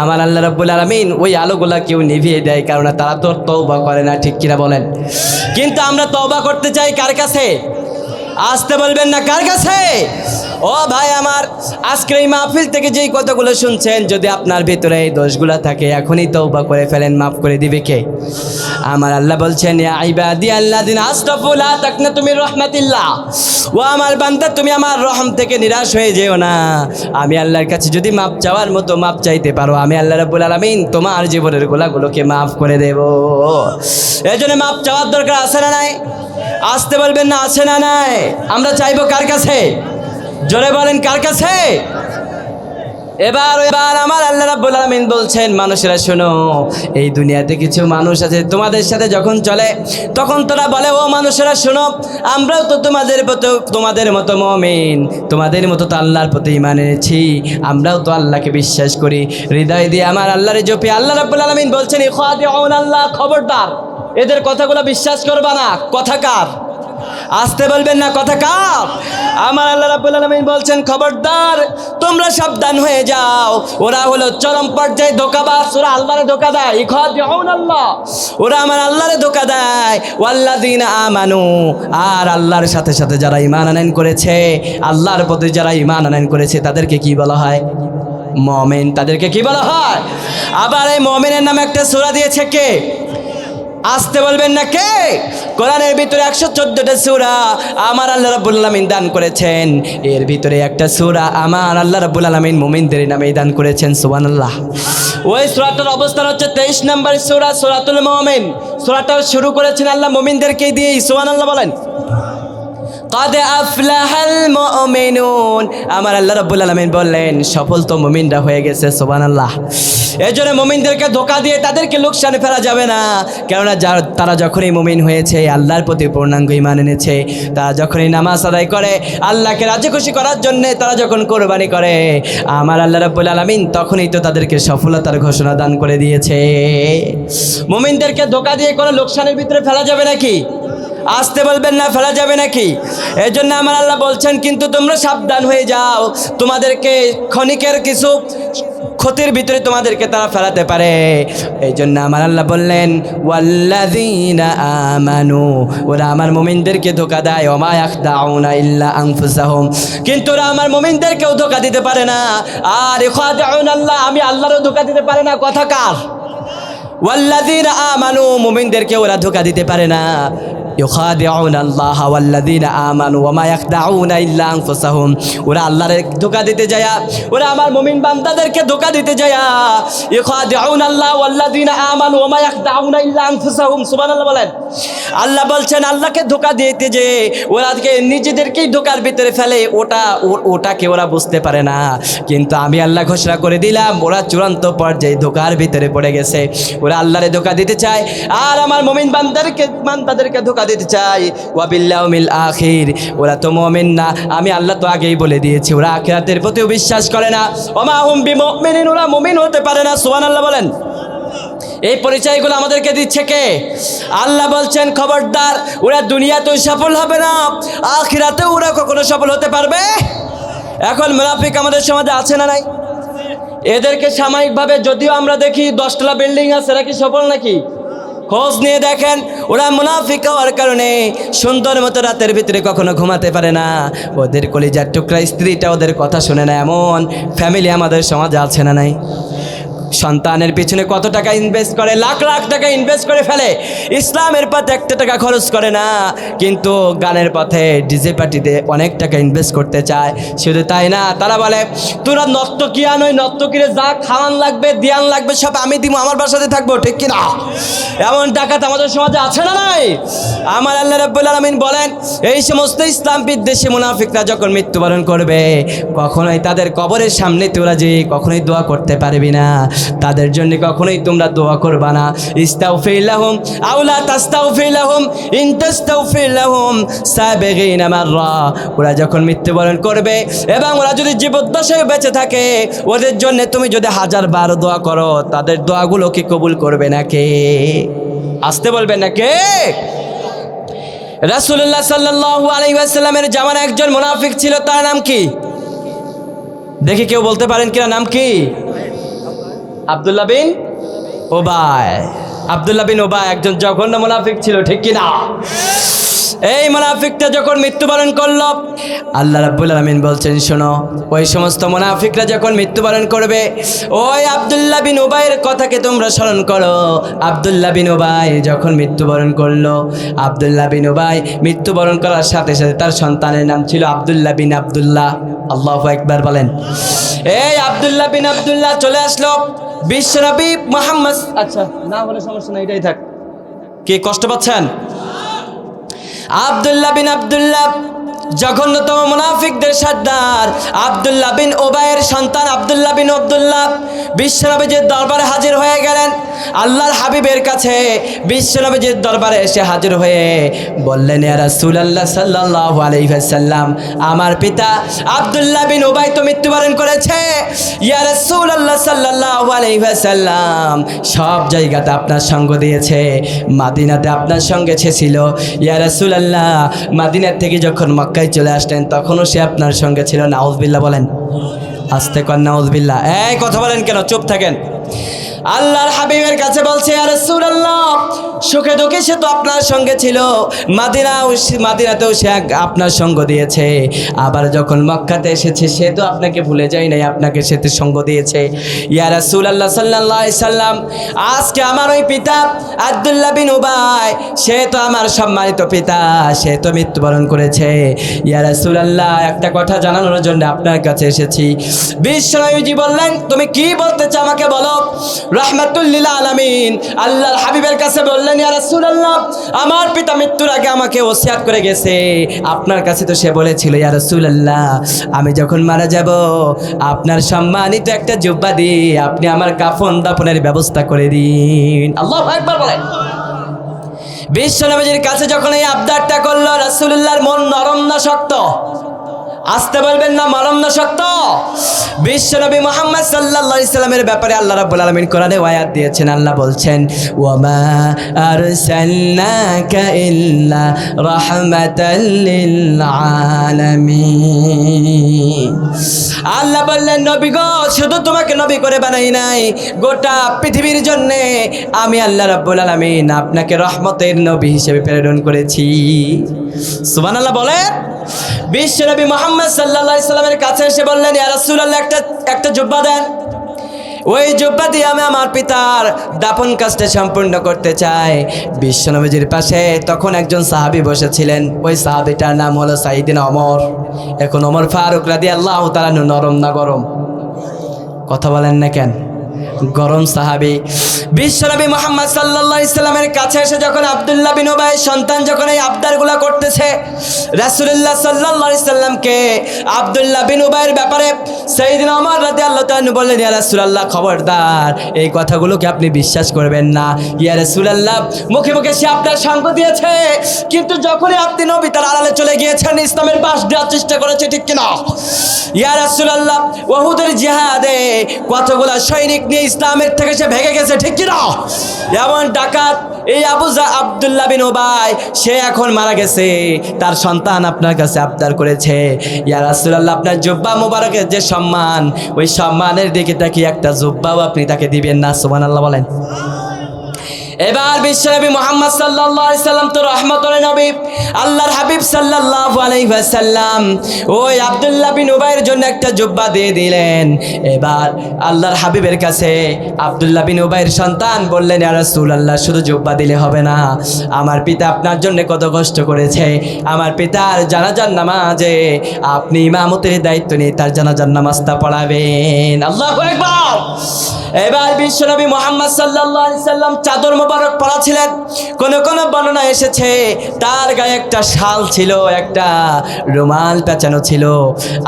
আমার আল্লাহ রাব্বুল আলামিন ওই আলোগুলা কেউ নিভিয়ে দেয়, কারণ তারা তো তওবা করে না, ঠিক কিনা বলেন? কিন্তু আমরা তওবা করতে চাই কার কাছে? আসতে বলবেন না, কার কাছে? ও ভাই আমার, আজকের এই মাহফিল থেকে যেই কথাগুলো শুনছেন যদি আপনার ভিতরে এই দোষগুলো থাকে এখনই তওবা করে ফেলেন, মাফ করে দিবে কে? আমার আল্লাহ বলছেন ইয়া ইবাদি আল্লাযিনা আসরাফু লা তাকনাতু মির রাহমাতিল্লাহ। ও আমার বান্দা তুমি আমার রহম থেকে নিরাশ হয়ে যেও না। আমি আল্লাহর কাছে যদি মাপ চাওয়ার মতো মাপ চাইতে পারো আমি আল্লাহ রাব্বুল আলামিন তোমার জীবনের গুনাহগুলোকে মাফ করে দেব। এজন্য মাপ চাওয়ার দরকার আছে না নাই? আসতে বলবেন না, আছে না নাই? আমরা চাইবো কার কাছে? জোরে বলেন কার কাছে? এবার আমার আল্লাহ রাব্বুল আলামিন বলছেন মানুষেরা শোনো, এই দুনিয়াতে কিছু মানুষ আছে তোমাদের সাথে যখন চলে তখন তোরা বলে ও মানুষেরা শোনো, আমরাও তো তোমাদের মতো মুমিন, তোমাদের মতো তো আল্লাহর প্রতি ঈমান এনেছি, আমরাও তো আল্লাহকে বিশ্বাস করি, হৃদয় দিয়ে আমার আল্লাহরে জপি। আল্লাহ রাব্বুল আলামিন বলছেন ইখাদিউন আল্লাহ, খবরদার এদের কথাগুলো বিশ্বাস করবা না। কথা কার? আসতে বলবেন না, কথা কার? আমার আল্লাহ রাব্বুল আলামিন বলছেন খবরদার তোমরা সাবধান হয়ে যাও, ওরা হলো চরম পর্যায়ে ধোঁকাবাজ, ওরা আল্লাহরে ধোঁকা দেয়। ইখাদিউন আল্লাহ, ওরা আমার আল্লাহরে ধোঁকা দেয়। ওয়াল্লাযীনা আমানু, আর আল্লাহর সাথে সাথে যারা ঈমান আনয়ন করেছে, আল্লাহর প্রতি যারা ঈমান আনয়ন করেছে তাদেরকে কি বলা হয়? মুমিন। তাদেরকে কি বলা হয়? আবার এই মুমিনের নামে একটা সূরা দিয়েছে কে? আসতে বলবেন না, কে? কোরআনের ভিতরে 114টা সূরা আমার আল্লাহ রাব্বুল আলামিন দান করেছেন, এর ভিতরে একটা সূরা আমার আল্লাহ রাব্বুল আলামিন মুমিনদের নামে দান করেছেন। সুবহানাল্লাহ। ওই সূরাটার অবস্থান হচ্ছে 23 নম্বর সূরা, সূরাতুল মুমিন। সূরাটা শুরু করেছেন আল্লাহ মুমিনদেরকে দিয়ে। সুবহানাল্লাহ বলেন। قد أفلح المؤمنون, আমার আল্লাহ রাব্বুল আলামিন বললেন সফল তো মুমিনরা হয়ে গেছে। সুবহানাল্লাহ। এজন্য মুমিনদেরকে ধোঁকা দিয়ে তাদেরকে লোকসানে ফেলা যাবে না, কেননা তারা যখনই মুমিন হয়েছে, আল্লাহর প্রতি পূর্ণাঙ্গ ঈমান এনেছে, তারা যখনই নামাজ আদায় করে আল্লাহকে রাজি খুশি করার জন্য, তারা যখন কোরবানি করে আমার আল্লাহ রাব্বুল আলামিন তখনই তো তাদেরকে সফলতার ঘোষণা দান করে দিয়েছে। মুমিনদেরকে ধোঁকা দিয়ে কোনো লোকসানের ভিতরে ফেলা যাবে নাকি? আসতে বলবেন না, ফেলা যাবে নাকি? এই জন্য আমার আল্লাহ বলছেন কিন্তু তোমরা সাবধান হয়ে যাও, তোমাদেরকে ক্ষণিকের কিছু ক্ষতির ভিতরে তোমাদেরকে তারা ফেলাতে পারে। এই জন্য আমার আল্লাহ বললেন ওয়াল্লাযীনা আমানু, ওরা আমার মুমিনদেরকে ধোঁকা দেয়। ওমা ইয়াখদাউনা ইল্লা আনফুসাহুম, কিন্তু ওরা আমার মুমিনদেরকেও ধোঁকা দিতে পারে না। আর ইখাদিউনা আল্লাহ, আমি আল্লাহরও ধোঁকা দিতে পারে না। কথা কার? ওয়াল্লাযীনা আমানু, মুমিনদেরকে ওরা ধোঁকা দিতে পারে না। ইখাদিউনা আল্লাহ ওয়াল্লাযীনা আমানু ওয়া মা ইয়াখদাউনা ইল্লা আনফুসাহুম, ওরা আল্লাহরে ধোঁকা দিতে যায়, ওরা আমার মুমিন বান্দাদেরকে ধোঁকা দিতে যায়। ইখাদিউনা আল্লাহ ওয়াল্লাযীনা আমানু ওয়া মা ইয়াখদাউনা ইল্লা আনফুসাহুম। সুবহানাল্লাহ বলেন। আল্লাহ বলছেন আল্লাহকে ধোঁকা দিতে যে ওরাকে নিজেদেরকেই ধোঁকার ভিতরে ফেলে, ওটাকে ওরা বুঝতে পারে না। কিন্তু আমি আল্লাহ ঘোষণা করে দিলাম ওরা চূড়ান্ত পর্যায়ে ধোঁকার ভিতরে পড়ে গেছে। ওরা আল্লাহরে ধোঁকা দিতে চায় আর আমার মুমিন বান্দাদেরকে ধোঁকা দিতে চাই। ওয়া বিল ইয়াউমিল আখির, ওরা তো মুমিন না, আমি আল্লাহ তো আগেই বলে দিয়েছি ওরা আখিরাতের প্রতিও বিশ্বাস করে না। ওয়া মা হুম বিমুমিনিন, ওরা মুমিন হতে পারে না। সুবহানাল্লাহ বলেন। এই পরিচয়গুলো আমাদেরকে দিচ্ছে কে? আল্লাহ বলছেন খবরদার, ওরা দুনিয়াতেও সফল হবে না, আখিরাতেও ওরা কখনো সফল হতে পারবে। এখন মুনাফিক আমাদের সমাজে আছে না নাই? এদেরকে সাময়িকভাবে যদিও আমরা দেখি 10তলা বিল্ডিং আছে, এরা কি সফল নাকি? খোঁজ নিয়ে দেখেন, ওরা মুনাফিক হওয়ার কারণে সুন্দর মতো রাতের ভিতরে কখনো ঘুমাতে পারে না। ওদের কলিজার টুকরা স্ত্রীটা ওদের কথা শুনে না, এমন ফ্যামিলি আমাদের সমাজে আছে না নাই? সন্তানের পিছনে কত টাকা ইনভেস্ট করে, লাখ লাখ টাকা ইনভেস্ট করে ফেলে, ইসলামের পথে 1 টাকা খরচ করে না, কিন্তু গানের পথে ডিজে পার্টিতে অনেক টাকা ইনভেস্ট করতে চায়। শুধু তাই না, তারা বলে তোরা নর্তকিয়া নয়, নর্তকীরে যা খাওয়ান লাগবে দিয়ান লাগবে সব আমি দিব, আমার বাসাতে থাকবো, ঠিক কিনা? এমন ডাকাত আমাদের সমাজে আছে না নাই? আমার আল্লাহ রাব্বুল আলামিন বলেন, এই সমস্ত ইসলাম বিদ্বেষী মুনাফিকরা যখন মৃত্যুবরণ করবে, কখনোই তাদের কবরের সামনে তোরা যে কখনোই দোয়া করতে পারবি না, তাদের জন্য কখনোই তোমরা দোয়া করবা না। ইস্তাগফির লাহুম আও লা তাস্তাগফির লাহুম ইন তাস্তাগফির লাহুম ৭০ মাররা। ওরা যখন মৃত্যুবরণ করবে এবং ওরা যদি জীবদ্দশায় বেঁচে থাকে, ওদের জন্য তুমি যদি 1000 বার দোয়া করো, তাদের দোয়াগুলো কি কবুল করবে না কে? আসতে বলবেন না কে? রাসূলুল্লাহ সাল্লাল্লাহু আলাইহি ওয়াসাল্লামের জামানায় একজন মুনাফিক ছিল, তার নাম কি? দেখি কেউ বলতে পারেন কিনা, নাম কি? আব্দুল্লাহ বিন উবাই। আব্দুল্লাহ বিন উবাই একজন জঘন্য মুনাফিক ছিল, ঠিক কিনা? এই মুনাফিকটা যখন মৃত্যুবরণ করলো, আল্লাহ রাব্বুল আলামিন বলছেন শোনো, ওই সমস্ত মুনাফিকরা যখন মৃত্যুবরণ করবে, ওই আব্দুল্লাহ বিন উবাইয়ের কথাকে তোমরা স্মরণ করো। আব্দুল্লাহ বিন উবাই যখন মৃত্যুবরণ করলো, আব্দুল্লাহ বিন উবাই মৃত্যুবরণ করার সাথে সাথে তার সন্তানের নাম ছিল আব্দুল্লাহ বিন আব্দুল্লাহ। আল্লাহু আকবার বলেন। এই আব্দুল্লাহ বিন আব্দুল্লাহ চলে আসলো বিশ্বনবী মুহাম্মদ, আচ্ছা না বলে সমস্যা না, এটাই থাক। কি কষ্ট পাচ্ছেন? আব্দুল্লাহ বিন আব্দুল্লাহ জঘন্যতম মুনাফিকদের সর্দার আব্দুল্লাহ বিন উবাইয়ের সন্তান আব্দুল্লাহ বিন আব্দুল্লাহ বিশ্বনবীর দরবারে হাজির হয়ে গেলেন। আল্লাহর হাবিবের কাছে বিশ্বনবীর দরবারে এসে হাজির হয়ে বললেন, ইয়া রাসূলুল্লাহ সাল্লাল্লাহু আলাইহি ওয়াসাল্লাম, আমার পিতা আব্দুল্লাহ বিন উবাই তো মৃত্যুবরণ করেছে। ইয়া রাসূলুল্লাহ সাল্লাল্লাহু আলাইহি ওয়াসাল্লাম, সব জায়গাতে আপনার সঙ্গ দিয়েছে, মদিনাতে আপনার সঙ্গে ছিল। ইয়া রাসূলুল্লাহ, মদিনা থেকে যখন মক্কায় চলে আসলেন তখনও সে আপনার সঙ্গে ছিল। নাউজুবিল্লাহ বলেন, আস্তে কর নাউজুবিল্লাহ। এই কথা বলেন কেন, চুপ থাকেন। আল্লাহর হাবিবের কাছে বলছে, ইয়া রাসূলুল্লাহ, সুখে দুঃখে সে তো আপনার সঙ্গে ছিল, মদিনাতেও সে আপনার সঙ্গ দিয়েছে, আবার যখন মক্কাতে এসেছে সে তো আপনাকে ভুলে যায় নাই, আপনাকে সে তো সঙ্গ দিয়েছে। ইয়া রাসূলুল্লাহ সাল্লাল্লাহু আলাইহি সাল্লাম, আজকে আমার ওই পিতা আব্দুল্লাহ বিন উবাই, সে তো আমার সম্মানিত পিতা, সে তো মৃত্যুবরণ করেছে। ইয়া রাসূলুল্লাহ, একটা কথা জানানোর জন্য আপনার কাছে এসেছি। বিশ্বনবীজি বললেন, তুমি কি বলতে চাও আমাকে বলো। রাহমাতুল লিল আলামিন আল্লাহর হাবিবের কাছে বললেন, ইয়া রাসূলুল্লাহ, আমার পিতা মৃত্যুর আগে আমাকে ওসিয়াত করে গেছে, আপনার কাছে তো সে বলেছিল, ইয়া রাসূলুল্লাহ, আমি যখন মারা যাব আপনার সম্মানিত একটা জুব্বা দিয়ে আপনি আমার কাফন দাফনের ব্যবস্থা করে দিন। আল্লাহু আকবার বলেন। বিশ্বনবীর কাছে যখন এই আবদারটা করলো, রাসূলুল্লাহর মন নরম না শক্ত? আসতে বলবেন না, নরম না শক্ত? বিশ্বনবী মুহাম্মদ সাল্লাল্লাহু আলাইহি সাল্লামের ব্যাপারে আল্লাহ রাব্বুল আলামিন কোরআনে আয়াত দিয়েছেন। আল্লাহ বলছেন, ওয়া মা আরসালনাকা ইল্লা রাহমাতাল লিল আলামিন। আল্লাহ বললেন, নবী গো, শুধু তোমাকে নবী করে বানাই নাই, গোটা পৃথিবীর জন্য আমি আল্লাহ রাব্বুল আলামিন আপনাকে রহমতের নবী হিসেবে প্রেরণ করেছি। সুবহানাল্লাহ বলেন। বিশ্বনবী মুহাম্মদ সাল্লাল্লাহু আলাইহি সাল্লামের কাছে এসে বললেন, ইয়া রাসূলুল্লাহ, একটা জুব্বা দেন, ওই জুব্বা দিয়ে আমি আমার পিতার দাফন কাজটা সম্পূর্ণ করতে চাই। বিশ্বনবীর পাশে তখন একজন সাহাবী বসেছিলেন, ওই সাহাবীটার নাম হলো সাইয়েদনা ওমর। এখন ওমর ফারুক রাদিয়াল্লাহু তাআলা নরম না গরম? কথা বলেন না কেন? গরম সাহাবী। বিশ্বনবী মুহাম্মদ সাল্লাল্লাহু আলাইহি সাল্লামের কাছে এসে যখন আব্দুল্লাহ বিন উবাইয়ের সন্তান যখন এই আবদারগুলো করতেছে, রাসূলুল্লাহ সাল্লাল্লাহু আলাইহি সাল্লামকে আব্দুল্লাহ বিন উবাইয়ের ব্যাপারে সাইয়েদনা ওমর রাদিয়াল্লাহু তাআলা বললেন, ইয়া রাসূলুল্লাহ, খবরদার, এই কথাগুলোকে আপনি বিশ্বাস করবেন না। ইয়া রাসূলুল্লাহ, মুখে মুখে সে আপনার সঙ্গ দিয়েছে, কিন্তু যখনই আপনি নবী তার আড়ালে চলে গিয়েছেন, ইসলামের বাস দেওয়ার চেষ্টা করেছে, ঠিক কিনা? ইয়া রাসূলুল্লাহ, উহুদের জিহাদে কতগুলা সৈনিক নিয়ে ইসলামের থেকে সে ভেগে গেছে, ঠিক কি না? এমন ডাকাত এই আব্দুল্লাহ বিন উবাই, সে এখন মারা গেছে। তার সন্তান আপনার কাছে আবদার করেছে, ইয়া রাসূলুল্লাহ, আপনার জুব্বা মোবারকের যে সম্মান, ওই সম্মানের দিকে তাকিয়ে একটা জুব্বাও আপনি তাকে দিবেন না। সুবহানাল্লাহ বলেন। এবার বিশ্বনবী মুহাম্মদ সাল্লাল্লাহু আলাইহি সাল্লাম তো রহমতুল নবী, আল্লাহর হাবিব সাল্লাল্লাহু আলাইহি ওয়াসাল্লাম ওই আব্দুল্লাহ বিন উবাইয়ের জন্য একটা জুব্বা দিয়ে দিলেন। এবার আল্লাহর হাবিবের কাছে আব্দুল্লাহ বিন উবাইয়ের সন্তান বললেন, ইয়া রাসূলুল্লাহ, শুধু জুব্বা দিলে হবে না, আমার পিতা আপনার জন্য কত কষ্ট করেছে, আমার পিতার জানাজার নামাজে আপনি ইমামতের দায়িত্ব নিয়ে তার জানাজার নামাজটা পড়াবেন। আল্লাহু আকবার। এবার বিশ্বনবী মুহাম্মদ সাল্লাল্লাহু আলাইহি সাল্লাম চাদর মোবারক পরা ছিলেন। কোন কোন বর্ণনা এসেছে তার গায়ে একটা শাল ছিল, একটা রুমাল পেঁচানো ছিল।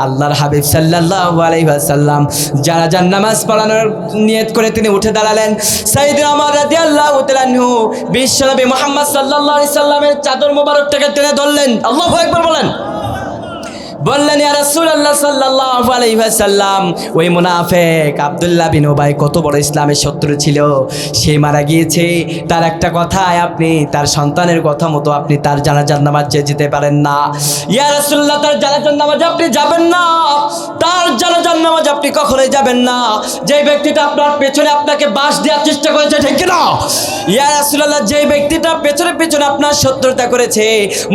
আল্লাহর হাবিব সাল্লাল্লাহু আলাইহি ওয়াসাল্লাম জানাজার নামাজ পড়ানোর নিয়ত করে তিনি উঠে দাঁড়ালেন। সাইয়েদনা ওমর রাদিয়াল্লাহু তাআলা আনহু বিশ্বনবী মুহাম্মদ সাল্লাল্লাহু আলাইহি সাল্লামের চাদর মোবারকটাকে টেনে ধরলেন। আল্লাহু আকবার বলেন। বললেন, ইয়া রাসূলুল্লাহ সাল্লাল্লাহু আলাইহি ওয়াসাল্লাম, ওই মুনাফিক আব্দুল্লাহ বিন উবাই কত বড় ইসলামের শত্রু ছিল, সে মারা গিয়েছে। তার একটা কথায় আপনি তার সন্তানের কথা মতো আপনি তার জানাজার নামাজে যেতে পারেন না। ইয়া রাসূলুল্লাহ, তার জানাজার নামাজে আপনি যাবেন না, তার জানাজার নামাজে আপনি কখনোই যাবেন না। যে ব্যক্তিটা আপনার পেছনে আপনাকে বাঁশ দেওয়ার চেষ্টা করেছে, ঠিক কি না? ইয়া রাসূলুল্লাহ, যে ব্যক্তিটা পেছনে পেছনে আপনার শত্রুতা করেছে,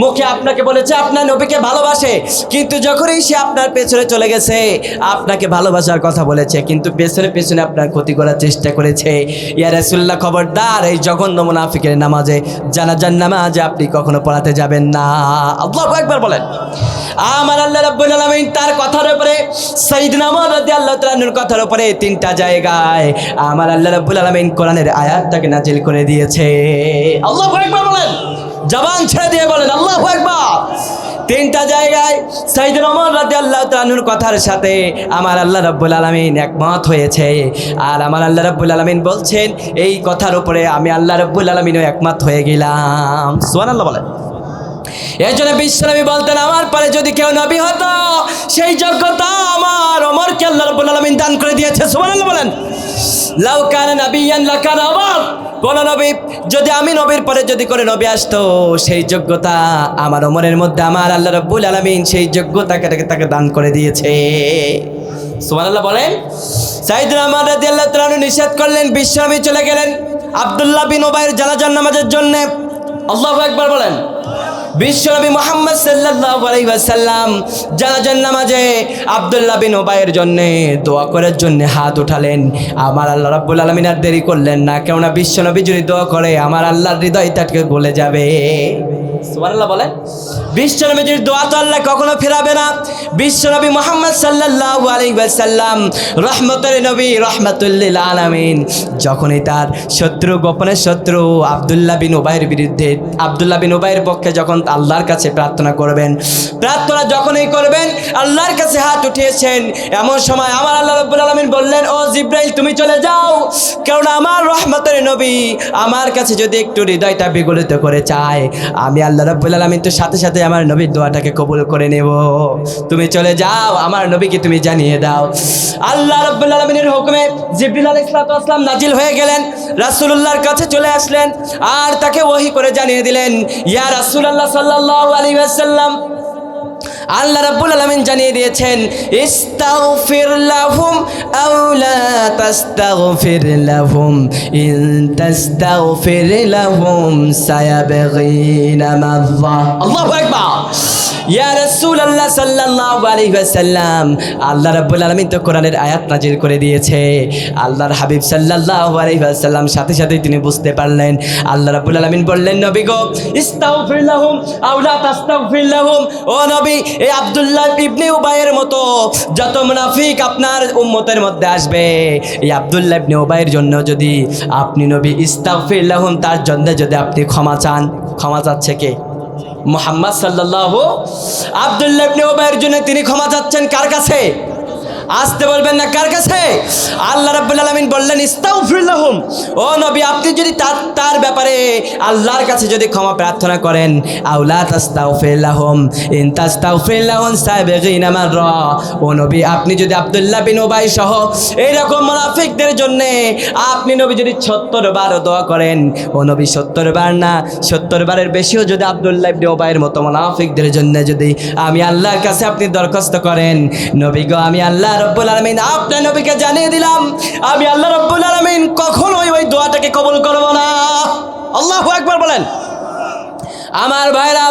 মুখে আপনাকে বলেছে আপনার নবীকে ভালোবাসে, কিন্তু যখনই সে আপনার পেছনে চলে গেছে, আপনাকে ভালোবাসার কথা বলেছে, কিন্তু পেছনে পেছনে আপনার ক্ষতি করার চেষ্টা করেছে, ইয়া রাসূলুল্লাহ, খবরদার, এই জঘন্য মুনাফিকের নামাজে, জানাজার নামাজে আপনি কখনো পড়াতে যাবেন না। আল্লাহু আকবার বলেন। আমার আল্লাহ রাব্বুল আলামিন তার কথার উপরে, সাইয়েদনা ওমর রাদিয়াল্লাহু তাআলা আনহুর কথার উপরে তিনটা জায়গায় আমার আল্লাহ রাব্বুল আলামিন কোরআনের আয়াতটাকে নাজিল করে দিয়েছে। আল্লাহু আকবার বলেন। জবান ছেড়ে দিয়ে বলেন আল্লাহু আকবার। তিনটা জায়গায় সাইয়েদনা ওমর রাদিয়াল্লাহু তাআলা আনহুর কথার সাথে আমার আল্লাহ রাব্বুল আলামিন একমত হয়েছে। আর আমার আল্লাহ রাব্বুল আলামিন বলছেন, এই কথার উপরে আমি আল্লাহ রাব্বুল আলামিনও একমত হয়ে গেলাম। সুবহানাল্লাহ বলেন। এই জন্য বিশ্বনবী বলতেন, আমার পরে যদি কেউ নবী হতো, সেই যোগ্যতা আমার ওমরকে আল্লাহ রাব্বুল আলামিন দান করে দিয়েছে। সুবহানাল্লাহ বলেন। লাউ কানা নাবিয়ান লাকানা ওমর, কোন নবী যদি আমি নবীর পরে যদি করে নবী আসতো, সেই যোগ্যতা আমার ওমরের মধ্যে আমার আল্লাহ রাব্বুল আলামিন সেই যোগ্যতাকে তাকে দান করে দিয়েছে। সুবহানাল্লাহ বলেন। সাইয়েদনা ওমর রাদিয়াল্লাহু তাআলা আনহু নিষেধ করলেন, বিশ্বনবী চলে গেলেন আব্দুল্লাহ বিন উবাইয়ের জানাজার নামাজের জন্য। আল্লাহু আকবার বলেন। বিশ্বনবী মুহাম্মদ সাল্লাল্লাহু আলাইহি ওয়াসাল্লাম জানাজার নামাজে আব্দুল্লাহ বিন উবাইয়ের জন্য দোয়া করার জন্য হাত উঠালেন। আমার আল্লাহ রাব্বুল আলামিন আর দেরি করলেন না, কেননা বিশ্বনবী যদি দোয়া করে আমার আল্লাহর হৃদয় তাকে গলে যাবে। সুবহানাল্লাহ বলেন। বিশ্বনবীর দোয়া তো আল্লাহ কখনো ফেরাবে না। বিশ্বনবী মুহাম্মদ সাল্লাল্লাহু আলাইহি ওয়াসাল্লাম রহমতের নবী, রহমাতুল লিল আলামিন, যখনই তার শত্রু, গোপনের শত্রু আব্দুল্লাহ বিন উবাইয়ের বিরুদ্ধে, আব্দুল্লাহ বিন উবাইয়ের পক্ষে যখন আল্লাহর কাছে প্রার্থনা করবেন, প্রার্থনা যখনই করবেন আল্লাহর কাছে হাত উঠিয়েছেন, এমন সময় আমার আল্লাহ রাব্বুল আলামিন বললেন, ও জিবরাইল, তুমি চলে যাও, কারণ আমার রহমতের নবী আমার কাছে যদি একটু হৃদয়টা বিগলিত করে চায়, আমি আল্লাহ রাব্বুল আলামিন তো সাথে সাথে আমার নবীর দোয়াটাকে কবুল করে নেব। তুমি চলে যাও, আমার নবীকে তুমি জানিয়ে দাও। আল্লাহ রাব্বুল আলামিনের হুকুমে জিবরিল আলাইহিস সালাম নাজিল হয়ে গেলেন, রাসূলুল্লাহর কাছে চলে আসলেন আর তাকে ওহী করে জানিয়ে দিলেন, ইয়া রাসূলুল্লাহ সাল্লাল্লাহু আলাইহি ওয়াসাল্লাম, আল্লাহ রাব্বুল আলামিন জানিয়ে দিয়েছেন, ইস্তাগফির লাহুম আও লা তাস্তাগফির লাহুম, ইন তাস্তাগফির লাহুম সায়াবগিনা মাযা। আল্লাহু আকবার। ইয়া রাসূলুল্লাহ সাল্লাল্লাহু আলাইহি ওয়াসাল্লাম, আল্লাহ রাব্বুল আলামিন তো কোরআনের আয়াত নাজিল করে দিয়েছে। আল্লাহর হাবিব সাল্লাল্লাহু আলাইহি ওয়াসাল্লাম সাথে সাথে তিনি বুঝতে পারলেন, আল্লাহ রাব্বুল আলামিন বললেন, নবী গো, ইস্তাগফির লাহুম আও লা তাস্তাগফির লাহুম, ও নবী, এই আব্দুল্লাহ ইবনে উবাইয়ের মতো যত মুনাফিক আপনার উম্মতের মধ্যে আসবে, এই আব্দুল্লাহ ইবনে উবাইয়ের জন্য যদি আপনি নবী ইস্তাগফির লাহুম, তার জন্য যদি আপনি ক্ষমা চান, ক্ষমা চাচ্ছে কে? মুহাম্মদ সাল্লাল্লাহু। আব্দুল্লাহ ইবনে উবাইয়ের জন্য তিনি ক্ষমা চাচ্ছেন কার কাছে? আসতে বলবেন না কার কাছে? আল্লাহ রাব্বুল আলামিন বললেন ইস্তাগফির লাহুম, ও নবী আপনি যদি তার ব্যাপারে আল্লাহর কাছে যদি ক্ষমা প্রার্থনা করেন, আউলা তাস্তাগফির লাহুম ইন তাস্তাগফির লাহুম সাবিগিনা মাররা, ও নবী আপনি যদি আব্দুল্লাহ বিন উবাই সহ এইরকম মুনাফিকদের জন্য আপনি নবী যদি ৭০ বার দোয়া করেন, ও নবী ৭০ বার না ৭০ বারের বেশিও যদি আব্দুল্লাহ ইবনে উবাইয়ের মতো মুনাফিকদের জন্য যদি আমি আল্লাহর কাছে আপনি দরখাস্ত করেন, নবী গো আমি আল্লাহ রাব্বুল আলামিন আপনার নবীকে জানিয়ে দিলাম আমি আল্লাহ রাব্বুল আলামিন কখনোই ওই দোয়াটাকে কবুল করব না। আল্লাহু আকবার বলেন। আমার ভাইরা,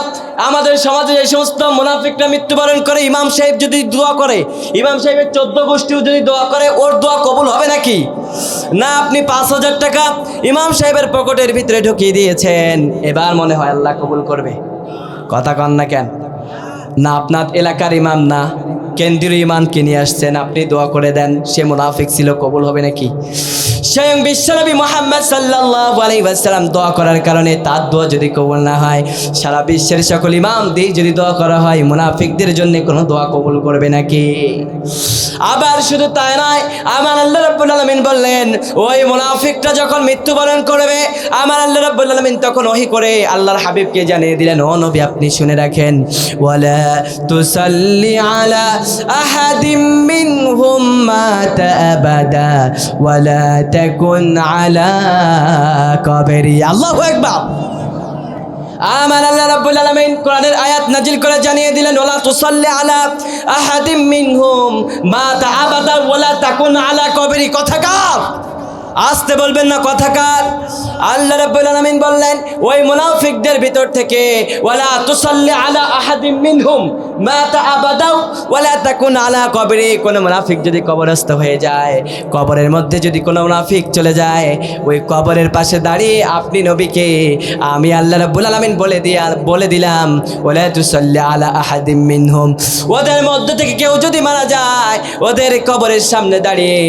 আমাদের সমাজে এই সমস্ত মুনাফিকরা মৃত্যুবরণ করে, ইমাম সাহেব যদি দোয়া করে, ইমাম সাহেবের 14 গোষ্ঠীও যদি দোয়া করে, ওর দোয়া কবুল হবে নাকি? না, আপনি 5,000 টাকা ইমাম সাহেবের পকেটের ভিতরে ঢুকিয়ে দিয়েছেন, এবার মনে হয় আল্লাহ কবুল করবে। কথা কন না কেন? না আপনার এলাকার ইমাম না কেন্দ্রীয় ইমামকে নিয়ে আসছেন, আপনি দোয়া করে দেন, সে মুনাফিক ছিল, কবুল হবে নাকি? স্বয়ং বিশ্বনবী মুহাম্মদ সাল্লাল্লাহু আলাইহি ওয়াসাল্লাম দোয়া করার কারণে তার দোয়া যদি কবুল না হয়, সারা বিশ্বের সকল ইমাম দিয়ে যদি দোয়া করা হয়, মুনাফিকদের জন্য কোনো দোয়া কবুল করবে নাকি? আবার শুধু তাই নয়, আমার আল্লাহ রাব্বুল আলামিন বললেন ওই মুনাফিকটা যখন মৃত্যুবরণ করবে, আমার আল্লাহ রাব্বুল আলামিন তখন ওহী করে আল্লাহর হাবিবকে জানিয়ে দিলেন, ও নবী আপনি শুনে রাখেন, ওয়ালা তুসাল্লি আলা আহাদিম মিনহুম মাতা আবাদা ওয়ালা তাকুন আলা কবরি। আল্লাহু আকবার। আমার আল্লাহ রাব্বুল আলামিন কোরআনের আয়াত নাজিল করে জানিয়ে দিলেন, ওয়ালা তুসাল্লি আলা আহাদিম মিনহুম মাতা আবাদা ওয়ালা তাকুন আলা কবরি। কথা কার? আসতে বলবেন না, কথা কার? আল্লাহ রাব্বুল আলামিন বললেন ওই মুনাফিকদের ভিতর থেকে, ওয়ালা তুসাল্লি আলা আহাদিম মিনহুম মাতা আবাদা ওয়ালা তাকুন আলা কবরি। কোন মুনাফিক যদি কবরস্থ হয়ে যায়, কবরের মধ্যে যদি কোনো মুনাফিক চলে যায়, ওই কবরের পাশে দাঁড়িয়ে আপনি নবীকে আমি আল্লাহ রাব্বুল আলামিন বলে দিলাম ওয়ালা তুসাল্লি আলা আহাদিম মিনহুম, ওদের মধ্যে থেকে কেউ যদি মারা যায়, ওদের কবরের সামনে দাঁড়িয়ে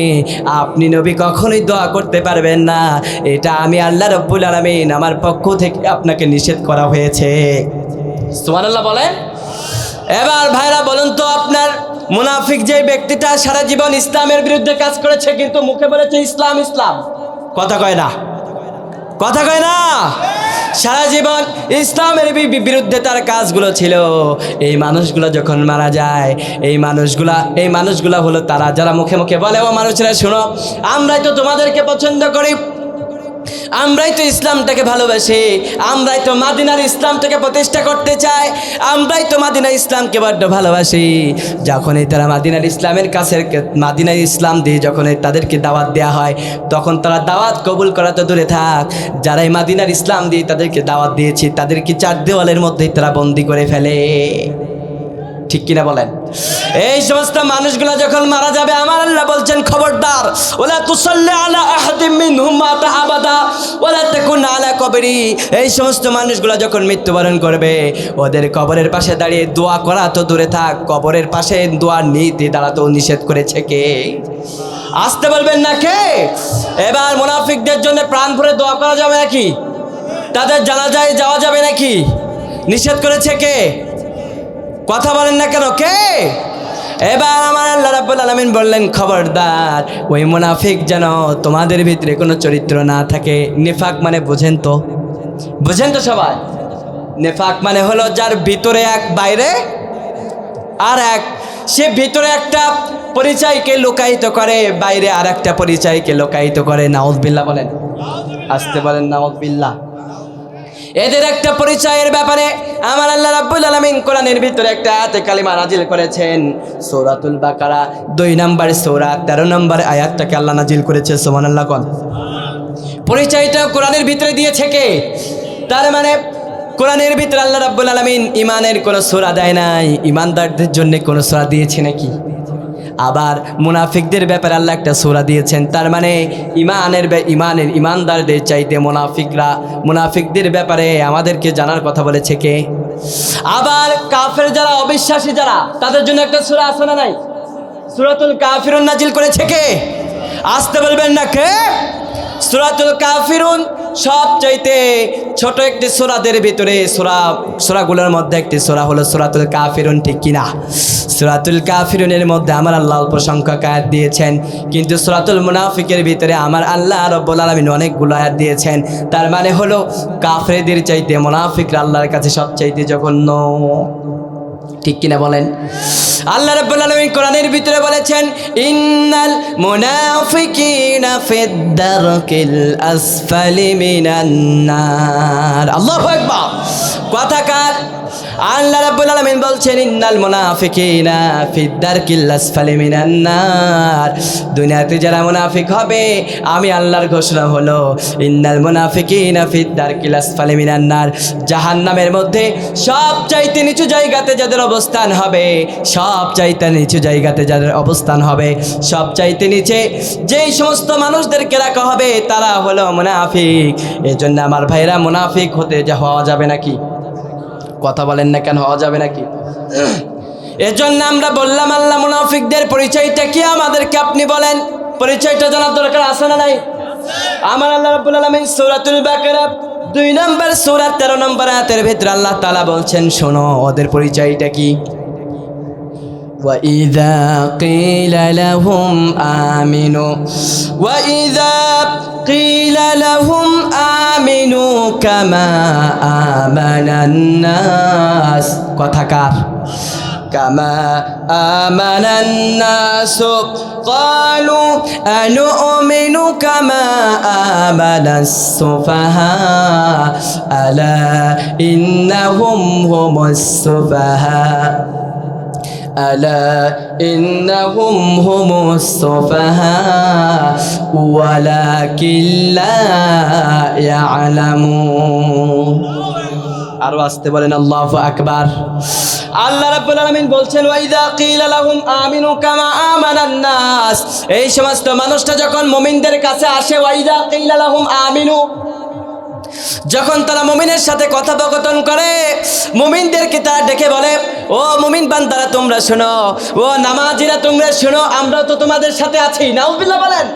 আপনি নবী কখনোই দোয়া করতে পারবেন না, এটা আমি আল্লাহ রাব্বুল আলামিন আমার পক্ষ থেকে আপনাকে নিষেধ করা হয়েছে। সুবহানাল্লাহ বলেন। এবার ভাইরা বলুন তো, আপনার মুনাফিক যে ব্যক্তিটা সারা জীবন ইসলামের বিরুদ্ধে কাজ করেছে, কিন্তু মুখে বলেছে ইসলাম ইসলাম, কথা কয় না, কথা কয় না, সারা জীবন ইসলামের বিরুদ্ধে তার কাজগুলো ছিল, এই মানুষগুলো যখন মারা যায়, এই মানুষগুলা হলো তারা যারা মুখে মুখে বলে, ও মানুষরা শোনো, আমরাই তো তোমাদেরকে পছন্দ করি, আমরাই তো ইসলামটাকে ভালোবাসি, আমরাই তো মাদিনার ইসলামটাকে প্রতিষ্ঠা করতে চাই, আমরাই তো মাদিনার ইসলামকে বড্ড ভালোবাসি। যখনই তারা মাদিনার ইসলামের কাছে মাদিনার ইসলাম দিয়ে যখনই তাদেরকে দাওয়াত দেওয়া হয়, তখন তারা দাওয়াত কবুল করা তো দূরে থাক, যারাই মাদিনার ইসলাম দিয়ে তাদেরকে দাওয়াত দিয়েছি তাদেরকে 4 দেওয়ালের মধ্যেই তারা বন্দি করে ফেলে। ঠিক কিনা বলেন? এই সমস্ত মানুষগুলো যখন মারা যাবে, আমার আল্লাহ বলছেন খবরদার, ওয়ালা তুসাল্লি আলা আহাদিম মিনহুম মাতা আবাদা ওয়ালা তাকুন আলা কবরি। এই সমস্ত মানুষগুলো যখন মৃত্যুবরণ করবে, ওদের কবরের পাশে দাঁড়িয়ে দোয়া করা তো দূরে থাক, কবরের পাশে দোয়ার নীতি দাঁড়াতেও নিষেধ করেছে কে? আসতে বলবেন না কে? এবার মুনাফিকদের জন্য প্রাণ ভরে দোয়া করা যাবে নাকি? তাদের জানাজায় যাওয়া যাবে নাকি? নিষেধ করেছে কে? কথা বলেন না কেন, কে? এবার আমার আল্লাহ রাব্বুল আলামিন বললেন খবরদার, ওই মুনাফিক যেন তোমাদের ভিতরে কোনো চরিত্র না থাকে। নিফাক মানে বুঝেন তো? বুঝেন তো সবাই? নিফাক মানে হলো যার ভিতরে এক বাইরে আর এক, সে ভিতরে একটা পরিচয়কে লুকায়িত করে, বাইরে আর একটা পরিচয়কে লুকায়িত করে। নাউযুবিল্লাহ বলেন, আসতে বলেন নাউযুবিল্লাহ। এদের একটা পরিচয়ের ব্যাপারে আমার আল্লাহ রাব্বুল আলামিন কোরআনের ভিতরে একটা আয়াতে কালিমা নাজিল করেছেন। সূরাতুল বাকারা 2 নম্বর সূরা 13 নম্বর আয়াতটাকে আল্লাহ নাজিল করেছে। সুবহানাল্লাহ কোন পরিচয়টা কোরআনের ভিতরে দিয়েছে কে? তার মানে কোরআনের ভিতরে আল্লাহ রাব্বুল আলামিন ইমানের কোনো সূরা দেয় নাই, ইমানদারদের জন্য কোনো সূরা দিয়েছে নাকি? আবার মুনাফিকদের ব্যাপারে আল্লাহ একটা সূরা দিয়েছেন। তার মানে ইমানদারদের চাইতে মুনাফিকদের ব্যাপারে আমাদেরকে জানার কথা বলেছে কে? আবার কাফের যারা, অবিশ্বাসী যারা, তাদের জন্য একটা সূরা আছে না নাই? সূরাতুল কাফিরুন নাজিল করেছে কে? আসতে বলবেন না কে? সূরাতুল কাফিরুন সবচাইতে ছোট একটি সূরাদের ভিতরে সূরাগুলোর মধ্যে একটি সূরা হলো সূরাতুল কাফিরুন, ঠিক কিনা? সূরাতুল কাফিরুনের মধ্যে আমার আল্লাহ অল্প সংখ্যক আয়াত দিয়েছেন, কিন্তু সূরাতুল মুনাফিকের ভিতরে আমার আল্লাহ রাব্বুল আলামিন অনেকগুলো আয়াত দিয়েছেন। তার মানে হলো কাফেরদের চাইতে মুনাফিকরা আল্লাহর কাছে সবচাইতে জঘন্য, ঠিক কিনা বলেন? আল্লাহ রাব্বুল আলামিন কোরআনের ভিতরে বলেছেন, ইন্নাল মুনাফিকিনা ফিদ দারকিল আসফালি মিনান নার। আল্লাহু আকবার। কথাকার আল্লাহ রাব্বুল আলামিন বলছেন, ইন্নাল মুনাফিকিনা ফিদ দারকিল আসফালি মিনান নার। দুনিয়াতে যারা মুনাফিক হবে, আমি আল্লাহর ঘোষণা হলো, ইন্নাল মুনাফিকিনা ফিদ দারকিল আসফালি মিনান নার, জাহান্নামের মধ্যে সবচাইতে নিচু জায়গাতে যাদের অবস্থান হবে, সবচাইতে নিচু জায়গাতে যাদের অবস্থান হবে, সবচাইতে নিচে যেই সমস্ত মানুষদেরকে রাখা হবে তারা হলো মুনাফিক। এজন্য আমার ভাইরা, মুনাফিক হতে হওয়া যাবে নাকি? কথা বলেন না কেন, হওয়া যাবে নাকি? এজন্য আমরা বললাম, আল্লাহ মুনাফিকদের পরিচয়টা কি আমাদেরকে আপনি বলেন, পরিচয়টা জানার দরকার আছে না নাই? আমার আল্লাহ রাব্বুল আলামিন সূরাতুল বাকারা 2 নম্বর সূরা 13 নম্বর আয়াতের ভিতরে আল্লাহ তাআলা বলছেন, শোনো ওদের পরিচয়টা কি। وَإِذَا قِيلَ لَهُمْ آمِنُوا وَإِذَا قِيلَ لَهُمْ آمِنُوا كَمَا آمَنَ النَّاسُ কথাকার كَمَا آمَنَ النَّاسُ قَالُوا أَنُؤْمِنُ كَمَا آمَنَ السُّفَهَاءُ أَلَا إِنَّهُمْ هُمُ السُّفَهَاءُ ألا إنهم هم السفهاء ولكن لا يعلمون। আরো আসতে বলেন আল্লাহু আকবার। আল্লাহ রাব্বুল আলামিন বলছেন, ওয়াইদা কিলা লাহুম আমিনু কামা আমানান নাস, এই সমস্ত মানুষটা যখন মুমিনদের কাছে আসে, ওয়াইদা কিলা লাহুম আমিনু, যখন তারা মুমিনের সাথে কথোপকথন করে, মুমিনদেরকে তারা ডেকে বলে, ও মুমিন বান্দারা তোমরা শোনো, ও নামাজিরা তোমরা শোনো, আমরা তো তোমাদের সাথে আছি। নাউযুবিল্লাহ বলেন।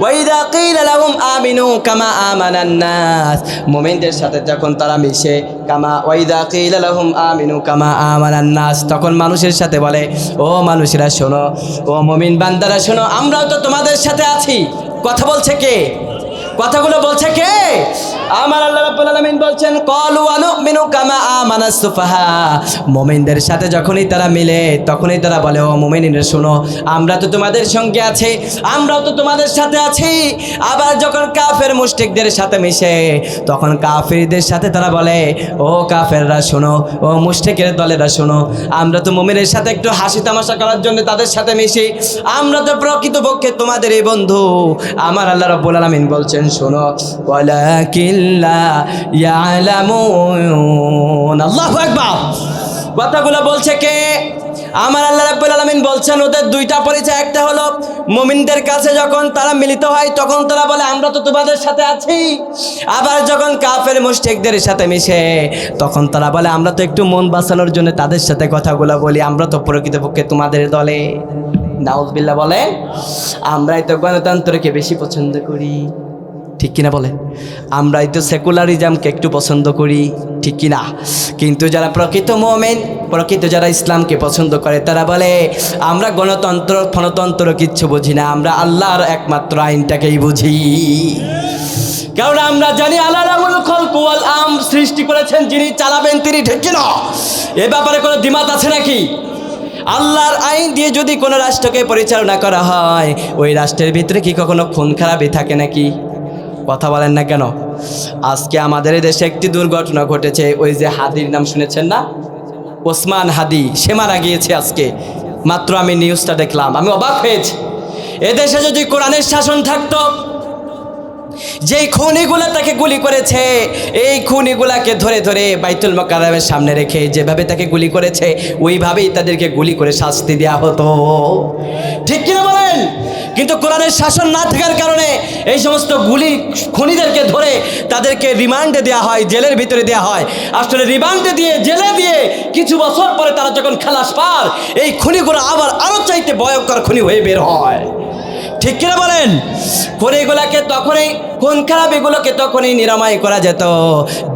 ওয়াইদা কিলা লাহুম আমিনু কামা আমানান নাস, মুমিনদের সাথে যখন তারা মিশে, কামা ওয়াইদা কিলা লাহুম আমিনু কামা আমানান নাস, তখন মানুষের সাথে বলে, ও মানুষেরা শোনো, ও মুমিন বান্দারা শোনো, আমরাও তো তোমাদের সাথে আছি। কথা বলছে কে? কথাগুলো বলছে কে? আমার আল্লাহ রাব্বুল আলামিন বলছেন, ক্বালু আনুমিনু কামা আমানাস সুফাহা, মুমিনদের সাথে যখনই তারা মিলে তখনই তারা বলে, ও মুমিনরা শোনো, আমরা তো তোমাদের সঙ্গে আছি, আমরাও তো তোমাদের সাথে আছি। আবার যখন কাফের মুশরিকদের সাথে মিশে, তখন কাফেরদের সাথে তারা বলে, ও কাফেররা শোনো, ও মুশরিকের দলেরা শোনো, আমরা তো মুমিনের সাথে একটু হাসি তামাশা করার জন্য তাদের সাথে মিশি, আমরা তো প্রকৃতপক্ষে তোমাদের এই বন্ধু। আমার আল্লাহ রাব্বুল আলামিন বলছেন, শোনো, ওয়ালাকিন লা ইয়ালামুন। আল্লাহু আকবার। কথাগুলো বলছে কে? আমার আল্লাহ রাব্বুল আলামিন বলছেন, ওদের দুইটা পরিচয়। একটা হলো মুমিনদের কাছে যখন তারা মিলিত হয় তখন তারা বলে, আমরা তো তোমাদের সাথে আছি। আবার যখন কাফের মুশরিকদের সাথে মিশে তখন তারা বলে, আমরা তো একটু মন বাঁচানোর জন্য তাদের সাথে কথাগুলো বলি, আমরা তো প্রকৃতপক্ষে তোমাদের দলে। নাউযুবিল্লাহ বলে। আমরাই তো গণতন্ত্রকে বেশি পছন্দ করি, ঠিক কিনা বলেন? আমরাই তো সেকুলারিজমকে একটু পছন্দ করি, ঠিক কিনা? কিন্তু যারা প্রকৃত মুমিন, প্রকৃত যারা ইসলামকে পছন্দ করে, তারা বলে, আমরা গণতন্ত্র ফণতন্ত্র কিচ্ছু বুঝি না, আমরা আল্লাহর একমাত্র আইনটাকেই বুঝি। কারণ আমরা জানি আল্লাহ রাব্বুল খালকু ওয়াল আমর, সৃষ্টি করেছেন যিনি, চালাবেন তিনি, ঠিক কিনা? এ ব্যাপারে কোনো দ্বিমত আছে নাকি? আল্লাহর আইন দিয়ে যদি কোনো রাষ্ট্রকে পরিচালনা করা হয়, ওই রাষ্ট্রের ভিতরে কি কখনো খুন খারাপই থাকে নাকি? কথা বলেন না কেন? আজকে আমাদের দেশে একটি দুর্ঘটনা ঘটেছে, ওই যে হাদির নাম শুনেছেন না? ওসমান হাদি, সে মারা গিয়েছে আজকে। মাত্র আমি নিউজটা দেখলাম, আমি অবাক হয়েছি। এদেশে যদি কোরআনের শাসন থাকতো, যেই খুনিগুলা তাকে গুলি করেছে, এই খুনিগুলাকে ধরে ধরে বাইতুল মুকাররমের সামনে রেখে যেভাবে তাকে গুলি করেছে, ওইভাবেই তাদেরকে গুলি করে শাস্তি দেওয়া হতো, ঠিক কিনা বলেন? কিন্তু কোরআনের শাসন না থাকার কারণে এই সমস্ত খুনিদেরকে ধরে তাদেরকে রিমান্ডে দেওয়া হয়, জেলের ভিতরে দেওয়া হয়। আসলে রিমান্ডে দিয়ে, জেলে দিয়ে কিছু বছর পরে তারা যখন খালাস পার, এই খুনিগুলো আবার আরও চাইতে ভয়ঙ্কর খুনি হয়ে বের হয়, ঠিক কিনা বলেন? খুনিগুলাকে তখনই খুন খারাপ এগুলোকে তখনই নিরাময় করা যেত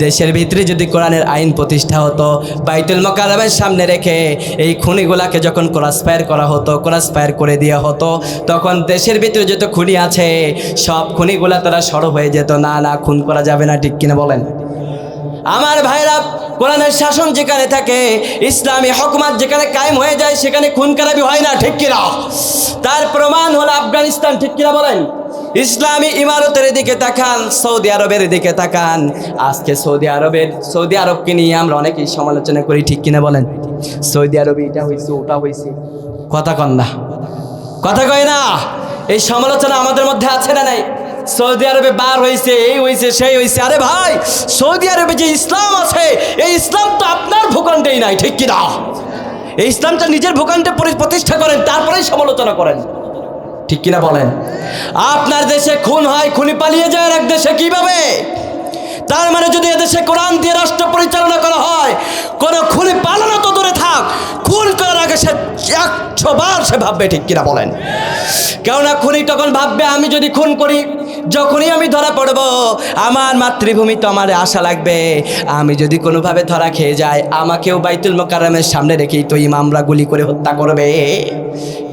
দেশের ভিতরে যদি কোরআনের আইন প্রতিষ্ঠা হতো। বাইতুল মোকাররমের সামনে রেখে এই খুনিগুলাকে যখন ক্রসফায়ার করা হতো, ক্রসফায়ার করে দেওয়া হতো, তখন দেশের ভিতরে যত খুনি আছে সব খুনিগুলা তারা সরব হয়ে যেত। না না, খুন করা যাবে না, ঠিক কিনা বলেন? আমার ভাইরা, কোরআনের শাসন যেখানে থাকে, ইসলামী হুকুমত যেখানে কায়েম হয়ে যায়, সেখানে খুন খারাপি হয় না, ঠিক কিনা? তার প্রমাণ হলো আফগানিস্তান, ঠিক কিনা বলেন? ইসলামী ইমারতের দিকে তাকান, সৌদি আরবের দিকে তাকান। আজকে সৌদি আরবকে নিয়ে আমরা অনেকেই সমালোচনা করি, ঠিক কিনা বলেন? সৌদি আরবে এটা হয়েছে, ওটা হয়েছে, কথা কন না, কথা কয় না। এই সমালোচনা আমাদের মধ্যে আছে না নাই? সৌদি আরবে বার হয়েছে, এই হয়েছে, সেই হয়েছে। আরে ভাই, সৌদি আরবে যে ইসলাম আছে, এই ইসলাম তো আপনার ভূখণ্ডেই নাই, ঠিক কিনা? এই ইসলামটা নিজের ভূখণ্ডে প্রতিষ্ঠা করেন, তারপরেই সমালোচনা করেন, ঠিক কিনা বলেন? আপনার দেশে খুন হয়, খুনি পালিয়ে যায় এক দেশে, কিভাবে? তার মানে যদি এদেশে কোরআন দিয়ে রাষ্ট্র পরিচালনা করা হয়, কোনো খুনি পালানো তো দূরে থাক, খুন করার আগে সে 100 বার সে ভাববে, ঠিক কিনা বলেন? কেননা খুনি তখন ভাববে, আমি যদি খুন করি, যখনই আমি ধরা পড়ব, আমার মাতৃভূমি তো আমার আশা লাগবে। আমি যদি কোনোভাবে ধরা খেয়ে যাই, আমাকেও বাইতুল মোকাররমের সামনে রেখেই তো ইমামরা গুলি করে হত্যা করবে,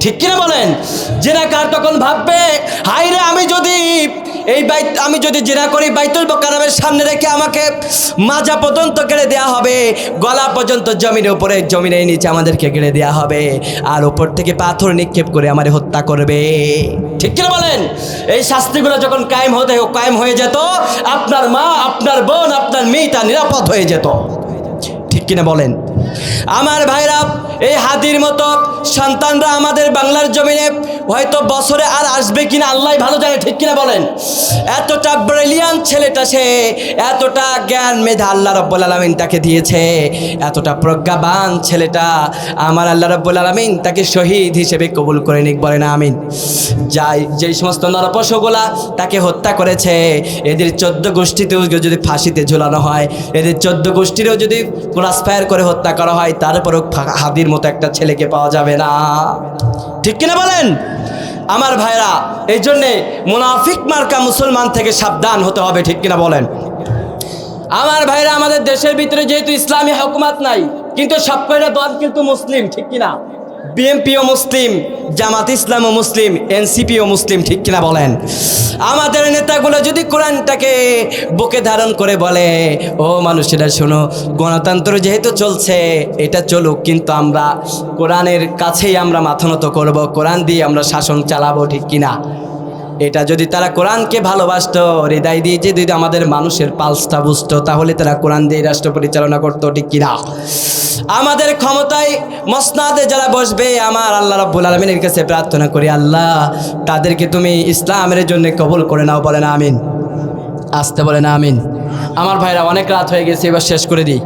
ঠিক কিনা বলেন? জিনাকার তখন ভাববে, হায়রে, আমি যদি জিনা করি, বাইতুল মোকাররমের সামনে রেখে আমাকে মাজা পর্যন্ত কেড়ে দেওয়া হবে, গলা পর্যন্ত জমিনের উপরে, জমিনের নিচে আমাদেরকে কেড়ে দেওয়া হবে, আর উপর থেকে পাথর নিক্ষেপ করে আমাদের হত্যা করবে, ঠিক কিনা বলেন? এই শাস্তিগুলো যখন কায়েম হয়ে যেত, আপনার মা, আপনার বোন, আপনার মেয়েটা নিরাপদ হয়ে যেত, ঠিক কিনা বলেন? আমার ভাইরা, এই হাদির মতো সন্তানরা আমাদের বাংলার জমিনে হয়তো বছরে আর আসবে কিনা আল্লাহ ভালো জানে, ঠিক কিনা বলেন? এতটা ব্রিলিয়ান্ট ছেলেটা, সে এতটা জ্ঞান মেধা আল্লাহ রাব্বুল আলামিন তাকে দিয়েছে, এতটা প্রজ্ঞাবান ছেলেটা, আমার আল্লাহ রাব্বুল আলামিন তাকে শহীদ হিসেবে কবুল করে নিক, বলেন আমিন। যেই সমস্ত নরপশুগুলা তাকে হত্যা করেছে, এদের 14 গোষ্ঠীতেও যদি ফাঁসিতে ঝুলানো হয়, এদের 14 গোষ্ঠীরও যদি ক্রসফায়ার করে হত্যা করা হয়, তারপরও হাদির মতো একটা ছেলেকে পাওয়া যাবে না, ঠিক কিনা বলেন? আমার ভাইরা, এই জন্যে মুনাফিক মার্কা মুসলমান থেকে সাবধান হতে হবে, ঠিক কিনা বলেন? আমার ভাইরা, আমাদের দেশের ভিতরে যেহেতু ইসলামী হুকুমত নাই, কিন্তু সব কয়টা দল কিন্তু মুসলিম, ঠিক কিনা? বিএনপিও মুসলিম, জামাত ইসলামও মুসলিম, এনসিপিও মুসলিম, ঠিক কিনা বলেন? আমাদের নেতাগুলো যদি কোরআনটাকে বুকে ধারণ করে বলে, ও মানুষেরা শোনো, গণতন্ত্র যেহেতু চলছে, এটা চলুক, কিন্তু আমরা কোরআনের কাছেই আমরা মাথা নত করবো, কোরআন দিয়ে আমরা শাসন চালাবো, ঠিক কিনা? এটা যদি তারা কোরআনকে ভালোবাসতো, হৃদয় দিয়ে যদি আমাদের মানুষের পালসটা বুঝতো, তাহলে তারা কোরআন দিয়ে রাষ্ট্র পরিচালনা করতো, ঠিক কিনা? আমাদের ক্ষমতায় মসনাদে যারা বসবে, আমার আল্লাহ রাব্বুল আলামিনের কাছে প্রার্থনা করি, আল্লাহ তাদেরকে তুমি ইসলামের জন্য কবুল করে নাও, বলেন আমিন। আসতে বলেন আমিন। আমার ভাইরা, অনেক রাত হয়ে গেছে, এবার শেষ করে দিই,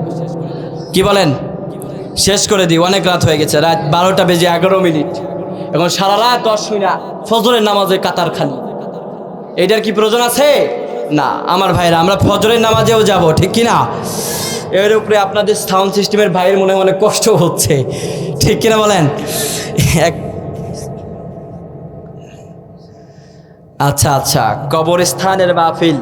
কি বলেন? শেষ করে দিই, অনেক রাত হয়ে গেছে, রাত 12:11। এখন সারা রাত 10 মিনিট ফজরের নামাজে কাতার খালি, এটার কি প্রয়োজন আছে? না। আমার ভাইরা, আমরা ফজরের নামাজেও যাব, ঠিক কিনা? এর উপরে আপনাদের সাউন্ড সিস্টেমের ভাইয়ের মনে মনে কষ্ট হচ্ছে, ঠিক কিনা বলেন? আচ্ছা, কবরস্থানের মাহফিল